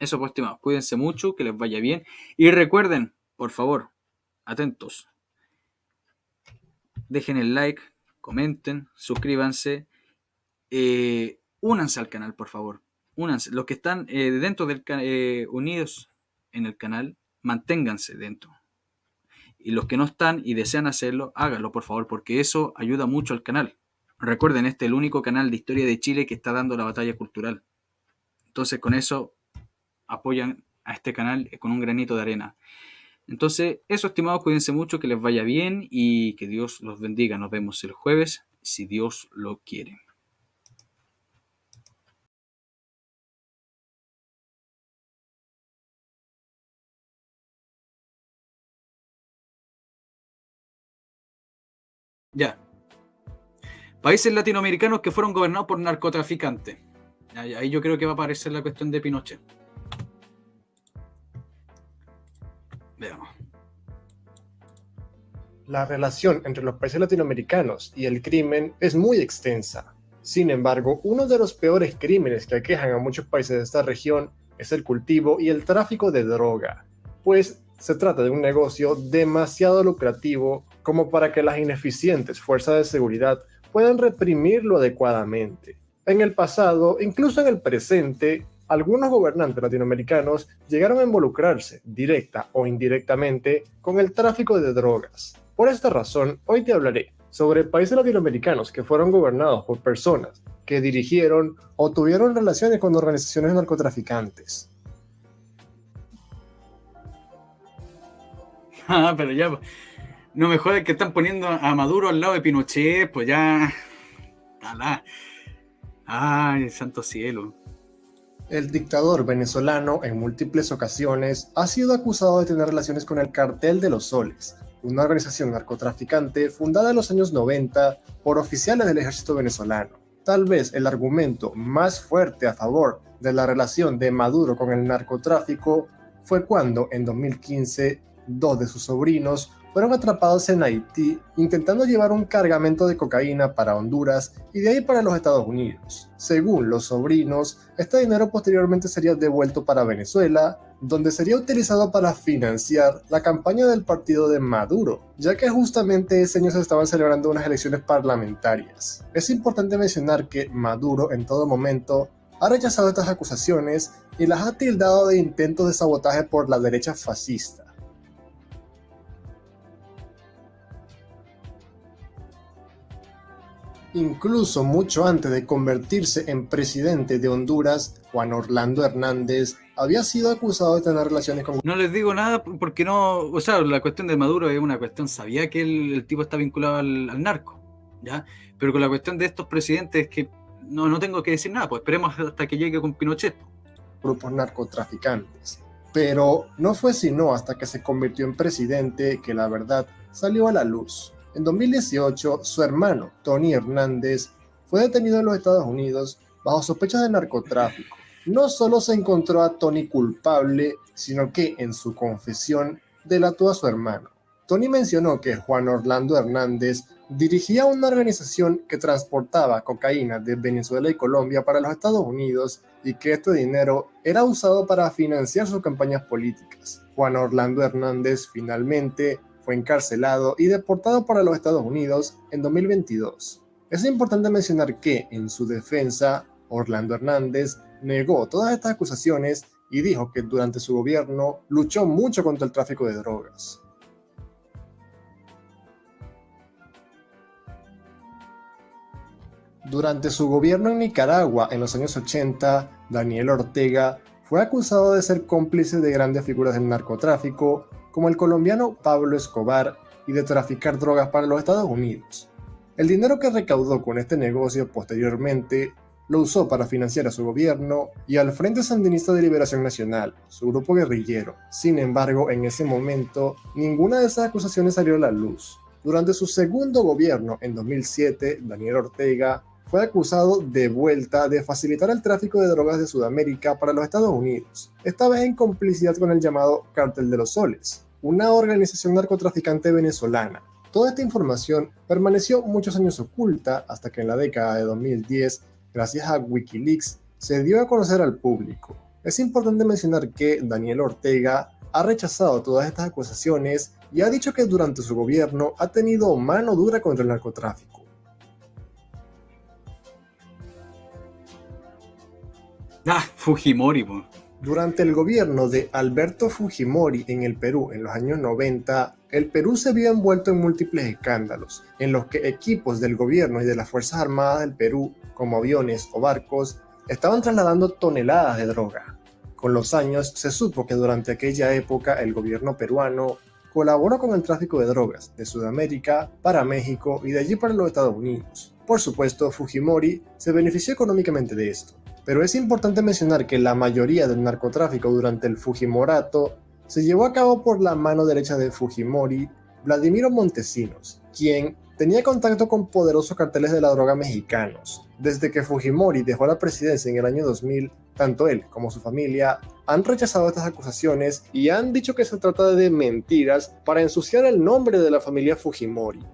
Eso pues, estimados, cuídense mucho, que les vaya bien. Y recuerden, por favor, atentos, dejen el like, comenten, suscríbanse, únanse al canal, por favor. Únanse. Los que están dentro del unidos en el canal, manténganse dentro. Y los que no están y desean hacerlo, háganlo, por favor, porque eso ayuda mucho al canal. Recuerden, este es el único canal de historia de Chile que está dando la batalla cultural. Entonces, con eso apoyan a este canal con un granito de arena. Entonces, eso, estimados, cuídense mucho, que les vaya bien y que Dios los bendiga. Nos vemos el jueves, si Dios lo quiere. Ya. Países latinoamericanos que fueron gobernados por narcotraficantes. Ahí yo creo que va a aparecer la cuestión de Pinochet. Veamos. La relación entre los países latinoamericanos y el crimen es muy extensa. Sin embargo, uno de los peores crímenes que aquejan a muchos países de esta región es el cultivo y el tráfico de droga, pues se trata de un negocio demasiado lucrativo como para que las ineficientes fuerzas de seguridad puedan reprimirlo adecuadamente. En el pasado, incluso en el presente, algunos gobernantes latinoamericanos llegaron a involucrarse, directa o indirectamente, con el tráfico de drogas. Por esta razón, hoy te hablaré sobre países latinoamericanos que fueron gobernados por personas que dirigieron o tuvieron relaciones con organizaciones de narcotraficantes. Ah, pero ya, no me jodas que están poniendo a Maduro al lado de Pinochet, pues ya. Alá. Ay, santo cielo. El dictador venezolano en múltiples ocasiones ha sido acusado de tener relaciones con el Cartel de los Soles, una organización narcotraficante fundada en los años 90 por oficiales del ejército venezolano. Tal vez el argumento más fuerte a favor de la relación de Maduro con el narcotráfico fue cuando, en 2015, dos de sus sobrinos fueron atrapados en Haití intentando llevar un cargamento de cocaína para Honduras y de ahí para los Estados Unidos. Según los sobrinos, este dinero posteriormente sería devuelto para Venezuela, donde sería utilizado para financiar la campaña del partido de Maduro, ya que justamente ese año se estaban celebrando unas elecciones parlamentarias. Es importante mencionar que Maduro en todo momento ha rechazado estas acusaciones y las ha tildado de intentos de sabotaje por la derecha fascista. Incluso mucho antes de convertirse en presidente de Honduras, Juan Orlando Hernández había sido acusado de tener relaciones con... No les digo nada porque no, o sea, la cuestión de Maduro es una cuestión, sabía que el tipo está vinculado al narco, ¿ya? Pero con la cuestión de estos presidentes es que no tengo que decir nada, pues esperemos hasta que llegue con Pinochet. Grupos narcotraficantes. Pero no fue sino hasta que se convirtió en presidente que la verdad salió a la luz. En 2018, su hermano, Tony Hernández, fue detenido en los Estados Unidos bajo sospechas de narcotráfico. No solo se encontró a Tony culpable, sino que en su confesión delató a su hermano. Tony mencionó que Juan Orlando Hernández dirigía una organización que transportaba cocaína de Venezuela y Colombia para los Estados Unidos y que este dinero era usado para financiar sus campañas políticas. Juan Orlando Hernández finalmente fue encarcelado y deportado para los Estados Unidos en 2022. Es importante mencionar que, en su defensa, Orlando Hernández negó todas estas acusaciones y dijo que durante su gobierno luchó mucho contra el tráfico de drogas. Durante su gobierno en Nicaragua en los años 80, Daniel Ortega fue acusado de ser cómplice de grandes figuras del narcotráfico como el colombiano Pablo Escobar y de traficar drogas para los Estados Unidos. El dinero que recaudó con este negocio posteriormente lo usó para financiar a su gobierno y al Frente Sandinista de Liberación Nacional, su grupo guerrillero. Sin embargo, en ese momento, ninguna de esas acusaciones salió a la luz. Durante su segundo gobierno, en 2007, Daniel Ortega fue acusado de vuelta de facilitar el tráfico de drogas de Sudamérica para los Estados Unidos, esta vez en complicidad con el llamado Cartel de los Soles, una organización narcotraficante venezolana. Toda esta información permaneció muchos años oculta hasta que en la década de 2010, gracias a Wikileaks, se dio a conocer al público. Es importante mencionar que Daniel Ortega ha rechazado todas estas acusaciones y ha dicho que durante su gobierno ha tenido mano dura contra el narcotráfico. Fujimori, po. Durante el gobierno de Alberto Fujimori en el Perú en los años 90, el Perú se vio envuelto en múltiples escándalos, en los que equipos del gobierno y de las Fuerzas Armadas del Perú, como aviones o barcos, estaban trasladando toneladas de droga. Con los años se supo que durante aquella época el gobierno peruano colaboró con el tráfico de drogas de Sudamérica para México y de allí para los Estados Unidos. Por supuesto, Fujimori se benefició económicamente de esto. Pero es importante mencionar que la mayoría del narcotráfico durante el Fujimorato se llevó a cabo por la mano derecha de Fujimori, Vladimiro Montesinos, quien tenía contacto con poderosos carteles de la droga mexicanos. Desde que Fujimori dejó la presidencia en el año 2000, tanto él como su familia han rechazado estas acusaciones y han dicho que se trata de mentiras para ensuciar el nombre de la familia Fujimori.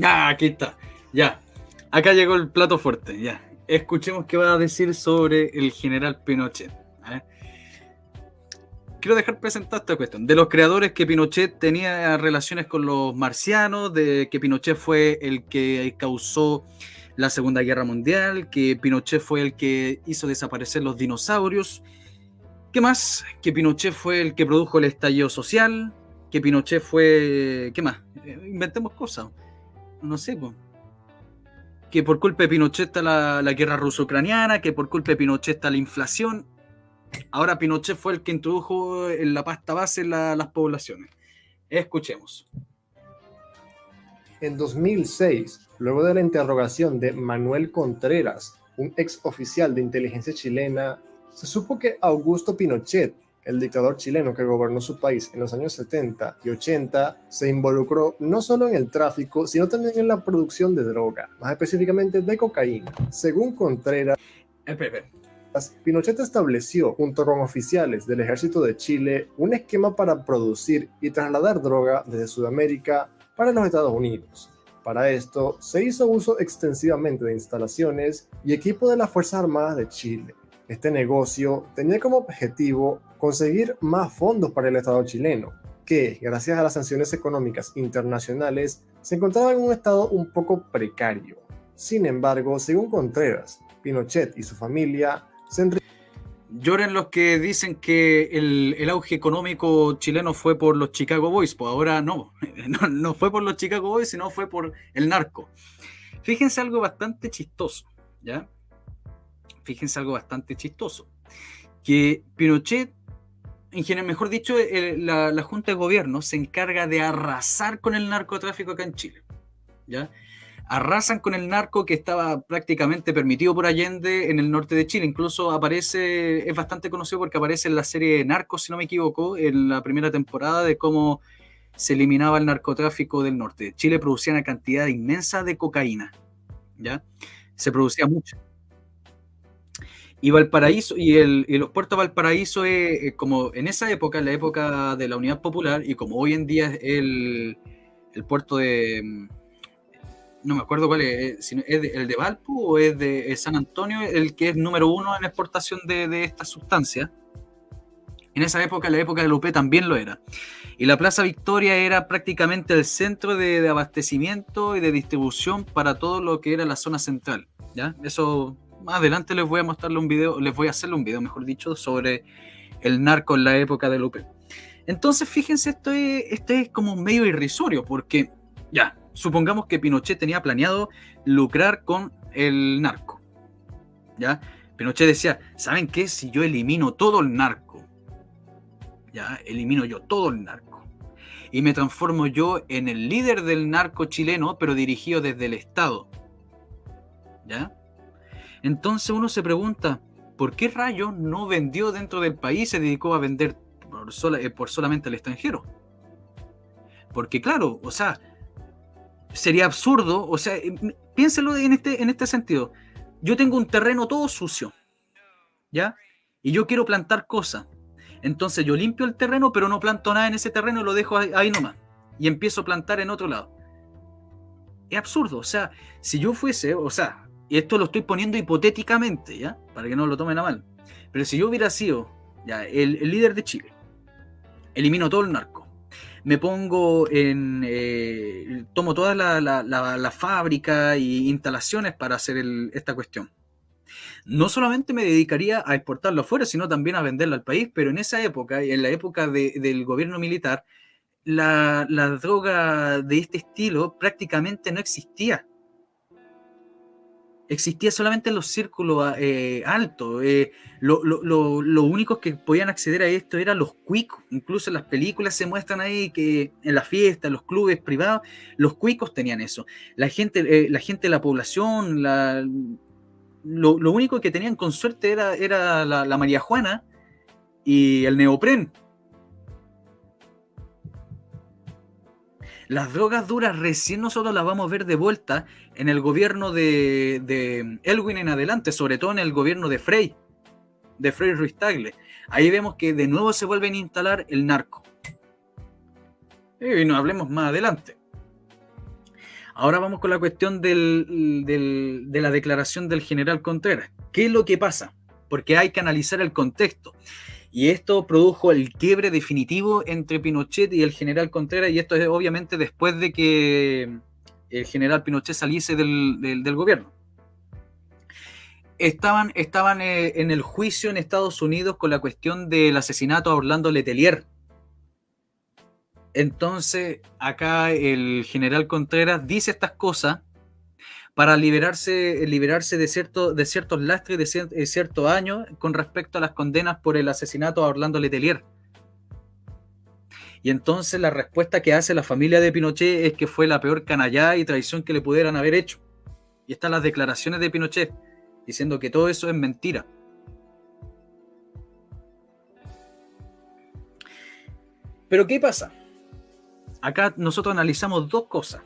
Aquí está, ya. Acá llegó el plato fuerte, ya. Escuchemos qué va a decir sobre el general Pinochet. Quiero dejar presentada esta cuestión. De los creadores que Pinochet tenía relaciones con los marcianos, de que Pinochet fue el que causó la Segunda Guerra Mundial, que Pinochet fue el que hizo desaparecer los dinosaurios. ¿Qué más? Que Pinochet fue el que produjo el estallido social. que Pinochet fue... ¿Qué más? Inventemos cosas. No sé, pues. Que por culpa de Pinochet está la guerra ruso-ucraniana, que por culpa de Pinochet está la inflación. Ahora Pinochet fue el que introdujo en la pasta base las poblaciones. Escuchemos. En 2006, luego de la interrogación de Manuel Contreras, un ex oficial de inteligencia chilena, se supo que Augusto Pinochet, el dictador chileno que gobernó su país en los años 70 y 80, se involucró no solo en el tráfico, sino también en la producción de droga, más específicamente de cocaína. Según Contreras, Pinochet estableció, junto con oficiales del ejército de Chile, un esquema para producir y trasladar droga desde Sudamérica para los Estados Unidos. Para esto, se hizo uso extensivamente de instalaciones y equipo de las Fuerzas Armadas de Chile. Este negocio tenía como objetivo conseguir más fondos para el Estado chileno, que, gracias a las sanciones económicas internacionales, se encontraba en un estado un poco precario. Sin embargo, según Contreras, Pinochet y su familia se Lloren los que dicen que el auge económico chileno fue por los Chicago Boys. Pues ahora no, no fue por los Chicago Boys, sino fue por el narco. Fíjense algo bastante chistoso, ¿ya? Fíjense algo bastante chistoso. Que Pinochet, en general, mejor dicho, la Junta de Gobierno se encarga de arrasar con el narcotráfico acá en Chile, ¿ya? Arrasan con el narco que estaba prácticamente permitido por Allende en el norte de Chile. Incluso aparece, es bastante conocido porque aparece en la serie Narcos, si no me equivoco, en la primera temporada, de cómo se eliminaba el narcotráfico del norte. Chile producía una cantidad inmensa de cocaína, ¿ya? Se producía mucho. Y Valparaíso, y los puertos de Valparaíso, como en esa época, en la época de la Unidad Popular, y como hoy en día es el puerto de... No me acuerdo cuál es, si es el de Valpo o es de San Antonio, el que es número 1 en exportación de esta sustancia. En esa época, la época de la UP también lo era. Y la Plaza Victoria era prácticamente el centro de abastecimiento y de distribución para todo lo que era la zona central, ¿ya? Eso más adelante les voy a mostrarle un video, les voy a hacerle un video, mejor dicho, sobre el narco en la época de la UP. Entonces, fíjense, esto es como medio irrisorio, porque ya, supongamos que Pinochet tenía planeado lucrar con el narco, ¿ya? Pinochet decía, ¿saben qué? Si yo elimino todo el narco, ¿ya? Elimino yo todo el narco y me transformo yo en el líder del narco chileno, pero dirigido desde el Estado, ¿ya? Entonces uno se pregunta, ¿por qué rayos no vendió dentro del país y se dedicó a vender por solamente al extranjero? Porque claro, o sea, sería absurdo, o sea, piénselo en este sentido. Yo tengo un terreno todo sucio, ¿ya? Y yo quiero plantar cosas. Entonces yo limpio el terreno, pero no planto nada en ese terreno y lo dejo ahí nomás. Y empiezo a plantar en otro lado. Es absurdo, o sea, si yo fuese, o sea, y esto lo estoy poniendo hipotéticamente, ¿ya? Para que no lo tomen a mal. Pero si yo hubiera sido ya el líder de Chile, elimino todo el narco, me pongo tomo toda la fábrica e instalaciones para hacer esta cuestión. No solamente me dedicaría a exportarlo afuera, sino también a venderlo al país, pero en esa época, en la época del gobierno militar, la droga de este estilo prácticamente no existía. Existía solamente en los círculos altos. Lo únicos que podían acceder a esto eran los cuicos. Incluso en las películas se muestran ahí que en las fiestas, en los clubes privados, los cuicos tenían eso. La gente de la población, lo único que tenían con suerte era la marihuana y el neopren. Las drogas duras recién nosotros las vamos a ver de vuelta en el gobierno de Elwin en adelante, sobre todo en el gobierno de Frei Ruiz Tagle. Ahí vemos que de nuevo se vuelven a instalar el narco. Y nos hablemos más adelante. Ahora vamos con la cuestión de la declaración del general Contreras. ¿Qué es lo que pasa? Porque hay que analizar el contexto. Y esto produjo el quiebre definitivo entre Pinochet y el general Contreras, y esto es obviamente después de que el general Pinochet saliese del gobierno. Estaban en el juicio en Estados Unidos con la cuestión del asesinato a Orlando Letelier. Entonces, acá el general Contreras dice estas cosas para liberarse de ciertos lastres de ciertos años con respecto a las condenas por el asesinato a Orlando Letelier. Y entonces la respuesta que hace la familia de Pinochet es que fue la peor canallada y traición que le pudieran haber hecho. Y están las declaraciones de Pinochet diciendo que todo eso es mentira. Pero ¿qué pasa? Acá nosotros analizamos dos cosas.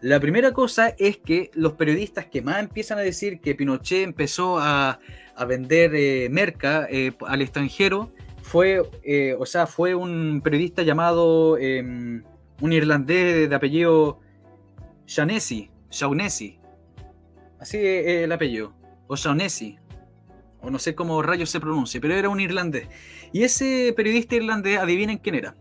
La primera cosa es que los periodistas que más empiezan a decir que Pinochet empezó a vender merca al extranjero fue un periodista llamado un irlandés de apellido Shaughnessy, así es el apellido, o Shaughnessy, o no sé cómo rayos se pronuncia, pero era un irlandés. Y ese periodista irlandés, adivinen quién era.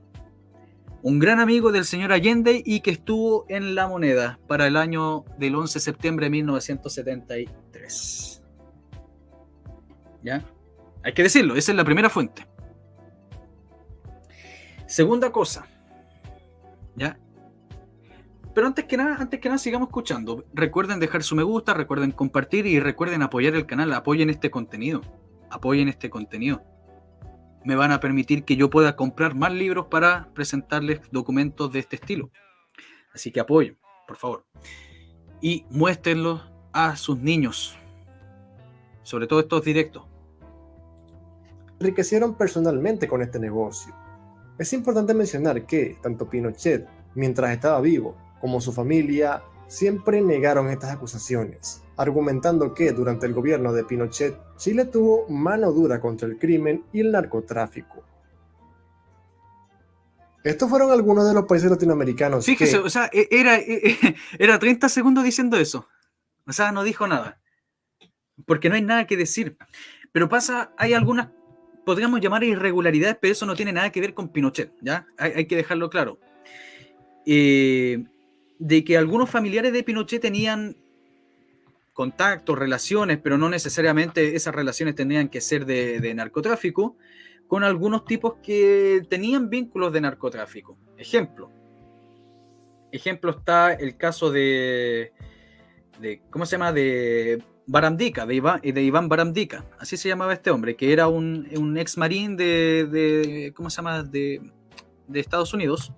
Un gran amigo del señor Allende y que estuvo en La Moneda para el año del 11 de septiembre de 1973. ¿Ya? Hay que decirlo, esa es la primera fuente. Segunda cosa, ¿ya? Pero antes que nada sigamos escuchando. Recuerden dejar su me gusta, recuerden compartir y recuerden apoyar el canal, apoyen este contenido. Me van a permitir que yo pueda comprar más libros para presentarles documentos de este estilo. Así que apoyen, por favor. Y muéstrenlos a sus niños, sobre todo estos directos. Enriquecieron personalmente con este negocio. Es importante mencionar que tanto Pinochet, mientras estaba vivo, como su familia, siempre negaron estas acusaciones, argumentando que durante el gobierno de Pinochet, Chile tuvo mano dura contra el crimen y el narcotráfico. Estos fueron algunos de los países latinoamericanos. Fíjese, o sea, era 30 segundos diciendo eso. O sea, no dijo nada. Porque no hay nada que decir. Pero hay algunas, podríamos llamar irregularidades, pero eso no tiene nada que ver con Pinochet, ¿ya? Hay que dejarlo claro. De que algunos familiares de Pinochet tenían contactos, relaciones, pero no necesariamente esas relaciones tenían que ser de narcotráfico, con algunos tipos que tenían vínculos de narcotráfico. Ejemplo está el caso de ¿cómo se llama? De Baramdica, de Iván Baramdica, así se llamaba este hombre, que era un ex marín de ¿cómo se llama? De Estados Unidos.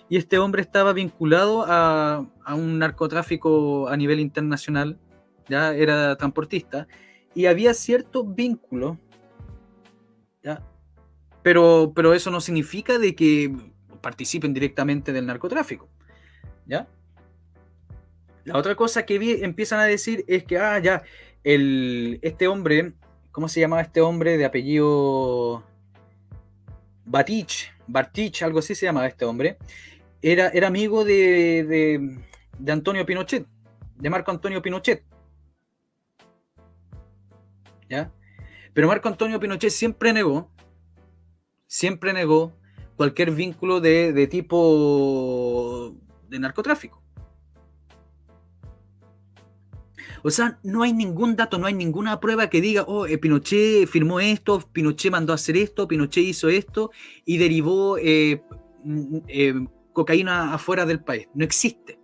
Y este hombre estaba vinculado a un narcotráfico a nivel internacional, ya era transportista, y había ciertos vínculos, ¿ya? Pero eso no significa de que participen directamente del narcotráfico, ¿ya? La otra cosa que empiezan a decir es que, este hombre, ¿cómo se llamaba este hombre de apellido Bartich, algo así se llamaba este hombre? Era amigo de Antonio Pinochet, de Marco Antonio Pinochet, ¿ya? Pero Marco Antonio Pinochet siempre negó cualquier vínculo de tipo de narcotráfico. O sea, no hay ningún dato, no hay ninguna prueba que diga, Pinochet firmó esto, Pinochet mandó a hacer esto, Pinochet hizo esto y derivó cocaína afuera del país. No existe.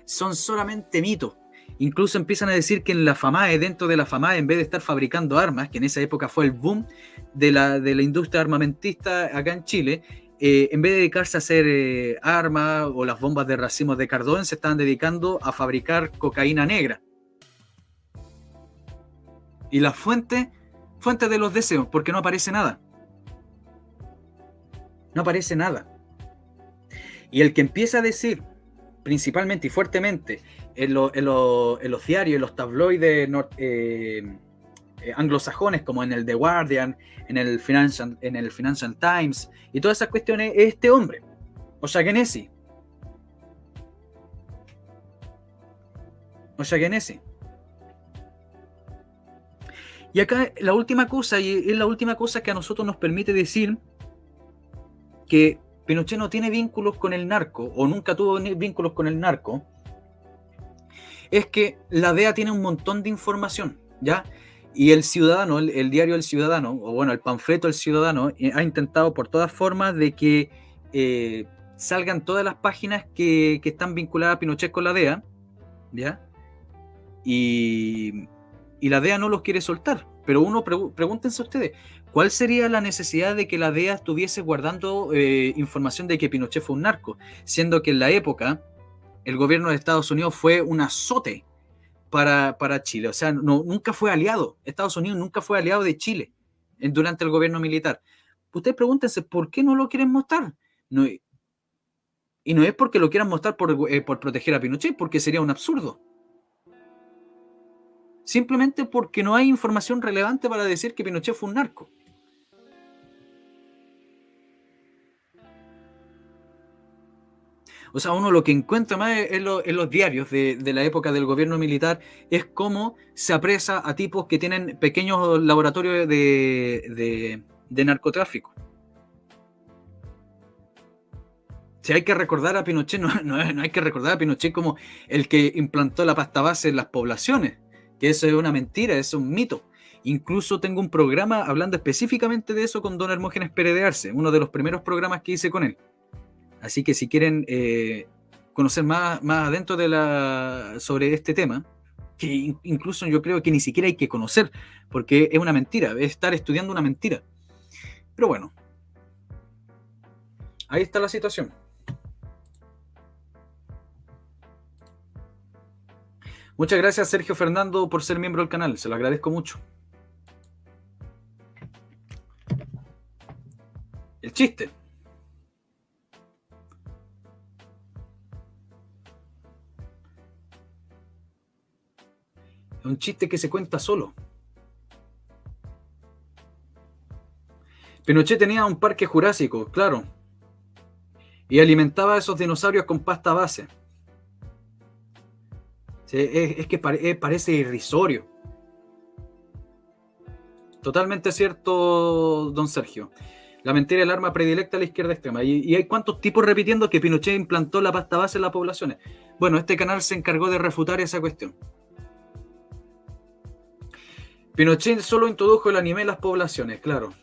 Son solamente mitos. Incluso empiezan a decir que en la FAMAE, dentro de la FAMAE, en vez de estar fabricando armas, que en esa época fue el boom de la industria armamentista acá en Chile, en vez de dedicarse a hacer armas o las bombas de racimos de cardón, se estaban dedicando a fabricar cocaína negra. Y la fuente de los deseos, porque no aparece nada. No aparece nada. Y el que empieza a decir, principalmente y fuertemente, en los diarios, en los tabloides anglosajones, como en el The Guardian, en el Financial Times, y todas esas cuestiones, es este hombre, O'Shaughnessy. Y acá la última cosa, y es la última cosa que a nosotros nos permite decir que Pinochet no tiene vínculos con el narco, o nunca tuvo vínculos con el narco, es que la DEA tiene un montón de información, ¿ya? Y el ciudadano, el diario El Ciudadano, o bueno, el panfleto El Ciudadano, ha intentado por todas formas de que salgan todas las páginas que están vinculadas a Pinochet con la DEA, ¿ya? Y la DEA no los quiere soltar. Pero uno, pregúntense ustedes, ¿cuál sería la necesidad de que la DEA estuviese guardando información de que Pinochet fue un narco? Siendo que en la época el gobierno de Estados Unidos fue un azote para Chile. O sea, nunca fue aliado. Estados Unidos nunca fue aliado de Chile durante el gobierno militar. Ustedes pregúntense, ¿por qué no lo quieren mostrar? No, y no es porque lo quieran mostrar por proteger a Pinochet, porque sería un absurdo. Simplemente porque no hay información relevante para decir que Pinochet fue un narco. O sea, uno lo que encuentra más en los diarios de la época del gobierno militar es cómo se apresa a tipos que tienen pequeños laboratorios de narcotráfico. Si hay que recordar a Pinochet, no hay que recordar a Pinochet como el que implantó la pasta base en las poblaciones, que eso es una mentira, eso es un mito. Incluso tengo un programa hablando específicamente de eso con don Hermógenes Pérez de Arce, uno de los primeros programas que hice con él. Así que si quieren conocer más adentro sobre este tema, que incluso yo creo que ni siquiera hay que conocer, porque es una mentira, es estar estudiando una mentira. Pero bueno, ahí está la situación. Muchas gracias, Sergio Fernando, por ser miembro del canal. Se lo agradezco mucho. El chiste. Es un chiste que se cuenta solo. Pinochet tenía un parque jurásico, claro. Y alimentaba a esos dinosaurios con pasta base. Es que parece irrisorio. Totalmente cierto, don Sergio. La mentira es el arma predilecta de la izquierda extrema. ¿Y hay cuántos tipos repitiendo que Pinochet implantó la pasta base en las poblaciones? Bueno, este canal se encargó de refutar esa cuestión. Pinochet solo introdujo el anime en las poblaciones, claro.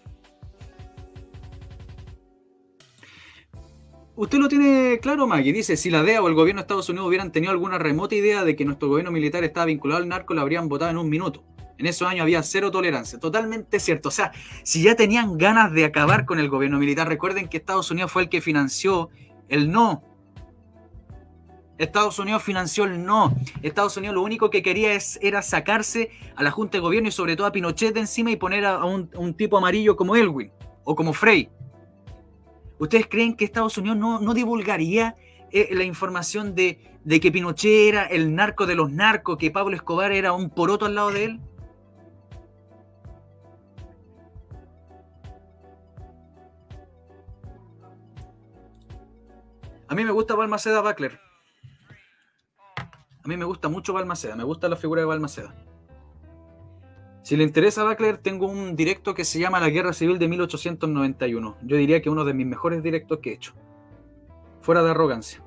Usted lo tiene claro, Maggie. Dice, si la DEA o el gobierno de Estados Unidos hubieran tenido alguna remota idea de que nuestro gobierno militar estaba vinculado al narco, lo habrían votado en un minuto. En esos años había cero tolerancia. Totalmente cierto. O sea, si ya tenían ganas de acabar con el gobierno militar, recuerden que Estados Unidos fue el que financió el no. Estados Unidos financió el no. Estados Unidos lo único que quería era sacarse a la Junta de Gobierno y sobre todo a Pinochet de encima y poner a un tipo amarillo como Elwin o como Frey. ¿Ustedes creen que Estados Unidos no divulgaría la información de que Pinochet era el narco de los narcos, que Pablo Escobar era un poroto al lado de él? A mí me gusta Balmaceda Bacler. A mí me gusta mucho Balmaceda, me gusta la figura de Balmaceda. Si le interesa a Bacler, tengo un directo que se llama La Guerra Civil de 1891. Yo diría que uno de mis mejores directos que he hecho. Fuera de arrogancia.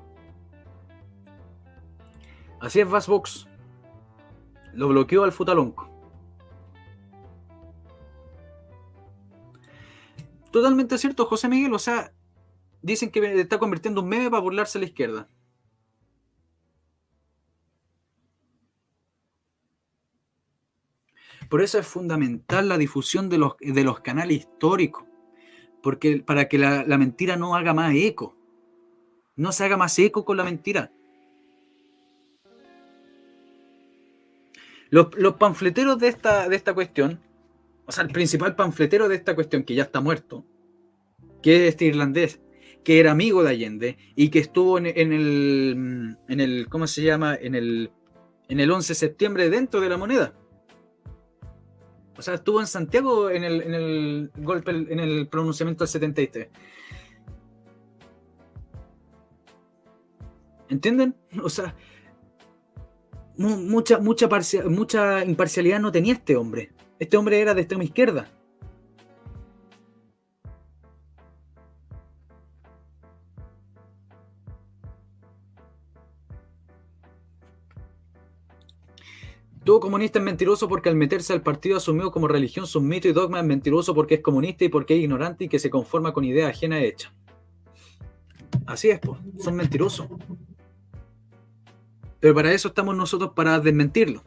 Así es Vasbox. Lo bloqueó al Futalonco. Totalmente cierto, José Miguel. O sea, dicen que está convirtiendo un meme para burlarse a la izquierda. Por eso es fundamental la difusión de los canales históricos, porque para que la mentira no haga más eco, no se haga más eco con la mentira. Los panfleteros de esta cuestión, o sea, el principal panfletero de esta cuestión, que ya está muerto, que es este irlandés, que era amigo de Allende y que estuvo en el ¿cómo se llama? En el 11 de septiembre dentro de la moneda. O sea, estuvo en Santiago en el golpe, en el pronunciamiento del 73. ¿Entienden? O sea, mucha imparcialidad no tenía este hombre. Este hombre era de extrema izquierda. Todo comunista es mentiroso porque al meterse al partido asumió como religión sus mitos y dogmas. Es mentiroso porque es comunista y porque es ignorante y que se conforma con ideas ajenas hechas. Así es, pues, son mentirosos. Pero para eso estamos nosotros, para desmentirlo.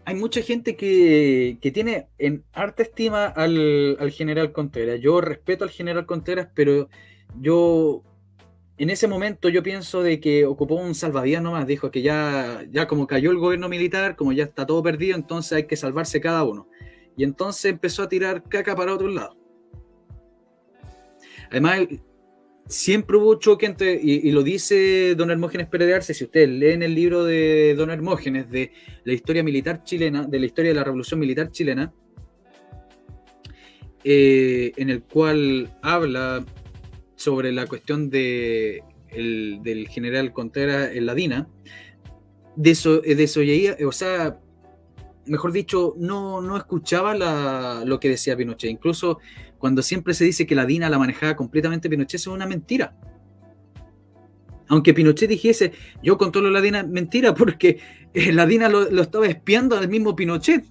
Hay mucha gente que tiene en harta estima al general Contreras. Yo respeto al general Contreras, pero en ese momento yo pienso de que ocupó un salvavidas nomás. Dijo que ya como cayó el gobierno militar, como ya está todo perdido, entonces hay que salvarse cada uno. Y entonces empezó a tirar caca para otro lado. Además, siempre hubo choque entre, y lo dice don Hermógenes Pérez de Arce, si ustedes leen el libro de don Hermógenes de la historia militar chilena, de la historia de la revolución militar chilena, en el cual habla sobre la cuestión del general Contreras en la DINA, o sea, mejor dicho, no escuchaba lo que decía Pinochet. Incluso cuando siempre se dice que la DINA la manejaba completamente Pinochet, eso es una mentira. Aunque Pinochet dijese, yo controlo la DINA, mentira, porque la DINA lo estaba espiando al mismo Pinochet.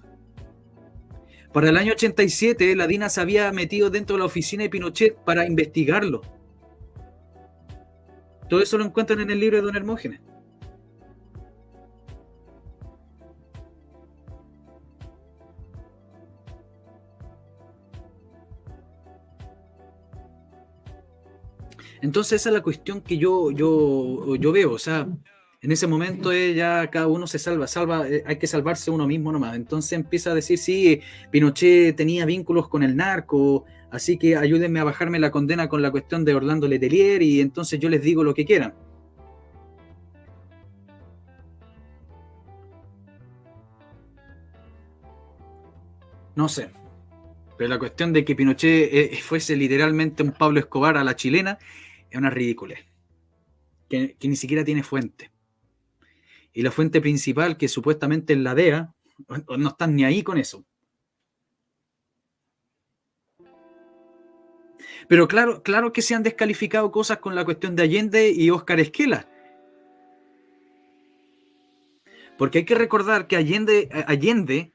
Para el año 87, la DINA se había metido dentro de la oficina de Pinochet para investigarlo. Todo eso lo encuentran en el libro de don Hermógenes. Entonces esa es la cuestión que yo veo. O sea, en ese momento ya cada uno se salva, hay que salvarse uno mismo nomás. Entonces empieza a decir, sí, Pinochet tenía vínculos con el narco, así que ayúdenme a bajarme la condena con la cuestión de Orlando Letelier y entonces yo les digo lo que quieran. No sé, pero la cuestión de que Pinochet fuese literalmente un Pablo Escobar a la chilena es una ridiculez, que ni siquiera tiene fuente. Y la fuente principal, que supuestamente es la DEA, no están ni ahí con eso. Pero claro que se han descalificado cosas con la cuestión de Allende y Óscar Esquela. Porque hay que recordar que Allende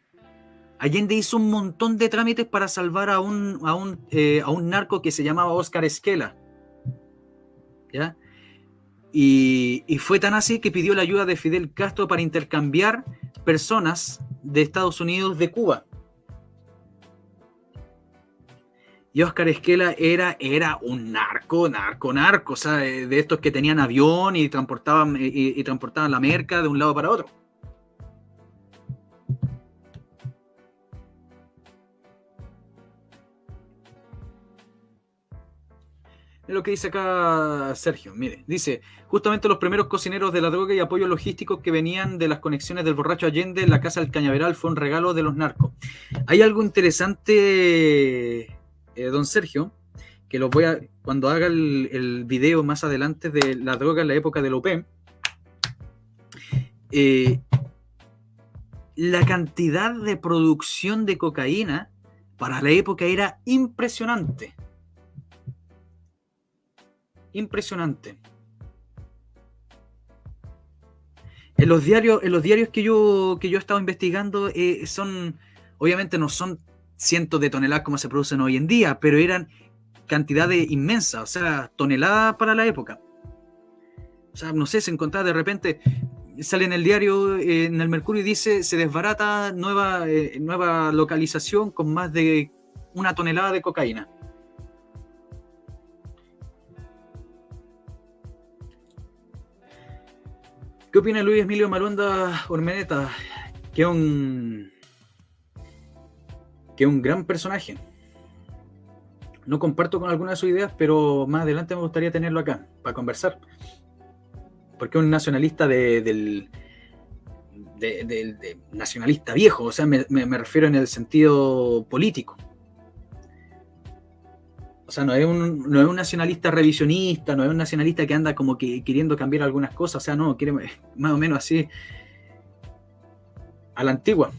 hizo un montón de trámites para salvar a un narco que se llamaba Óscar Esquela. ¿Ya? Y fue tan así que pidió la ayuda de Fidel Castro para intercambiar personas de Estados Unidos de Cuba. Y Óscar Esquela era un narco, o sea, de estos que tenían avión y transportaban la merca de un lado para otro. Es lo que dice acá Sergio, mire, dice, justamente los primeros cocineros de la droga y apoyos logísticos que venían de las conexiones del borracho Allende en la casa del Cañaveral fue un regalo de los narcos. Hay algo interesante, don Sergio, que lo voy a, cuando haga el video más adelante de la droga en la época del OPEM, la cantidad de producción de cocaína para la época era impresionante. Impresionante. En los diarios que yo he estado investigando obviamente no son cientos de toneladas como se producen hoy en día, pero eran cantidades inmensas, o sea, toneladas para la época. O sea, no sé, se encontraba de repente, sale en el diario, en el Mercurio, y dice, se desbarata nueva localización con más de 1 tonelada de cocaína. ¿Qué opina Luis Emilio Maronda Ormeneta? Que es un gran personaje. No comparto con algunas de sus ideas, pero más adelante me gustaría tenerlo acá para conversar. Porque es un nacionalista nacionalista viejo, o sea, me refiero en el sentido político. O sea, no es un nacionalista revisionista, no es un nacionalista que anda como que queriendo cambiar algunas cosas, o sea, no, quiere más o menos así a la antigua.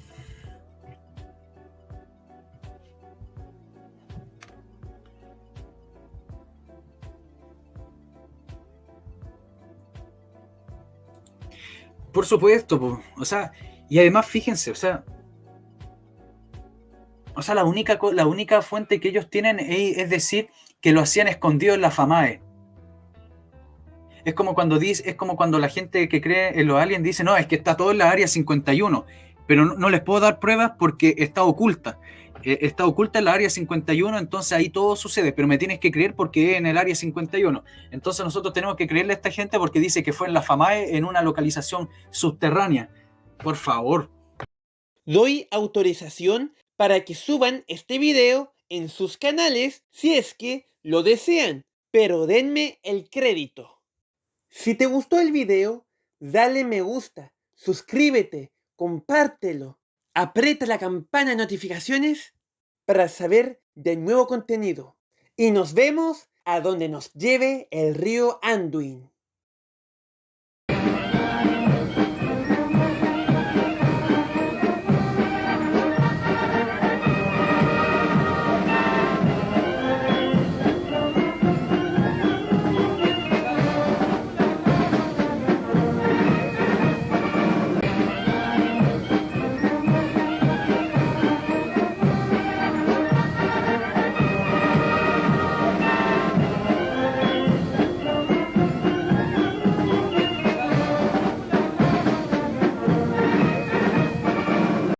Por supuesto, o sea, y además fíjense, o sea, O sea, la única fuente que ellos tienen es decir que lo hacían escondido en la FAMAE. Es como cuando la gente que cree en los aliens dice, no, es que está todo en la área 51, pero no les puedo dar pruebas porque está oculta. Está oculta en la área 51, entonces ahí todo sucede, pero me tienes que creer porque es en el área 51. Entonces nosotros tenemos que creerle a esta gente porque dice que fue en la FAMAE en una localización subterránea. Por favor. Doy autorización para que suban este video en sus canales si es que lo desean, pero denme el crédito. Si te gustó el video, dale me gusta, suscríbete, compártelo, aprieta la campana de notificaciones para saber del nuevo contenido. Y nos vemos a donde nos lleve el río Anduin.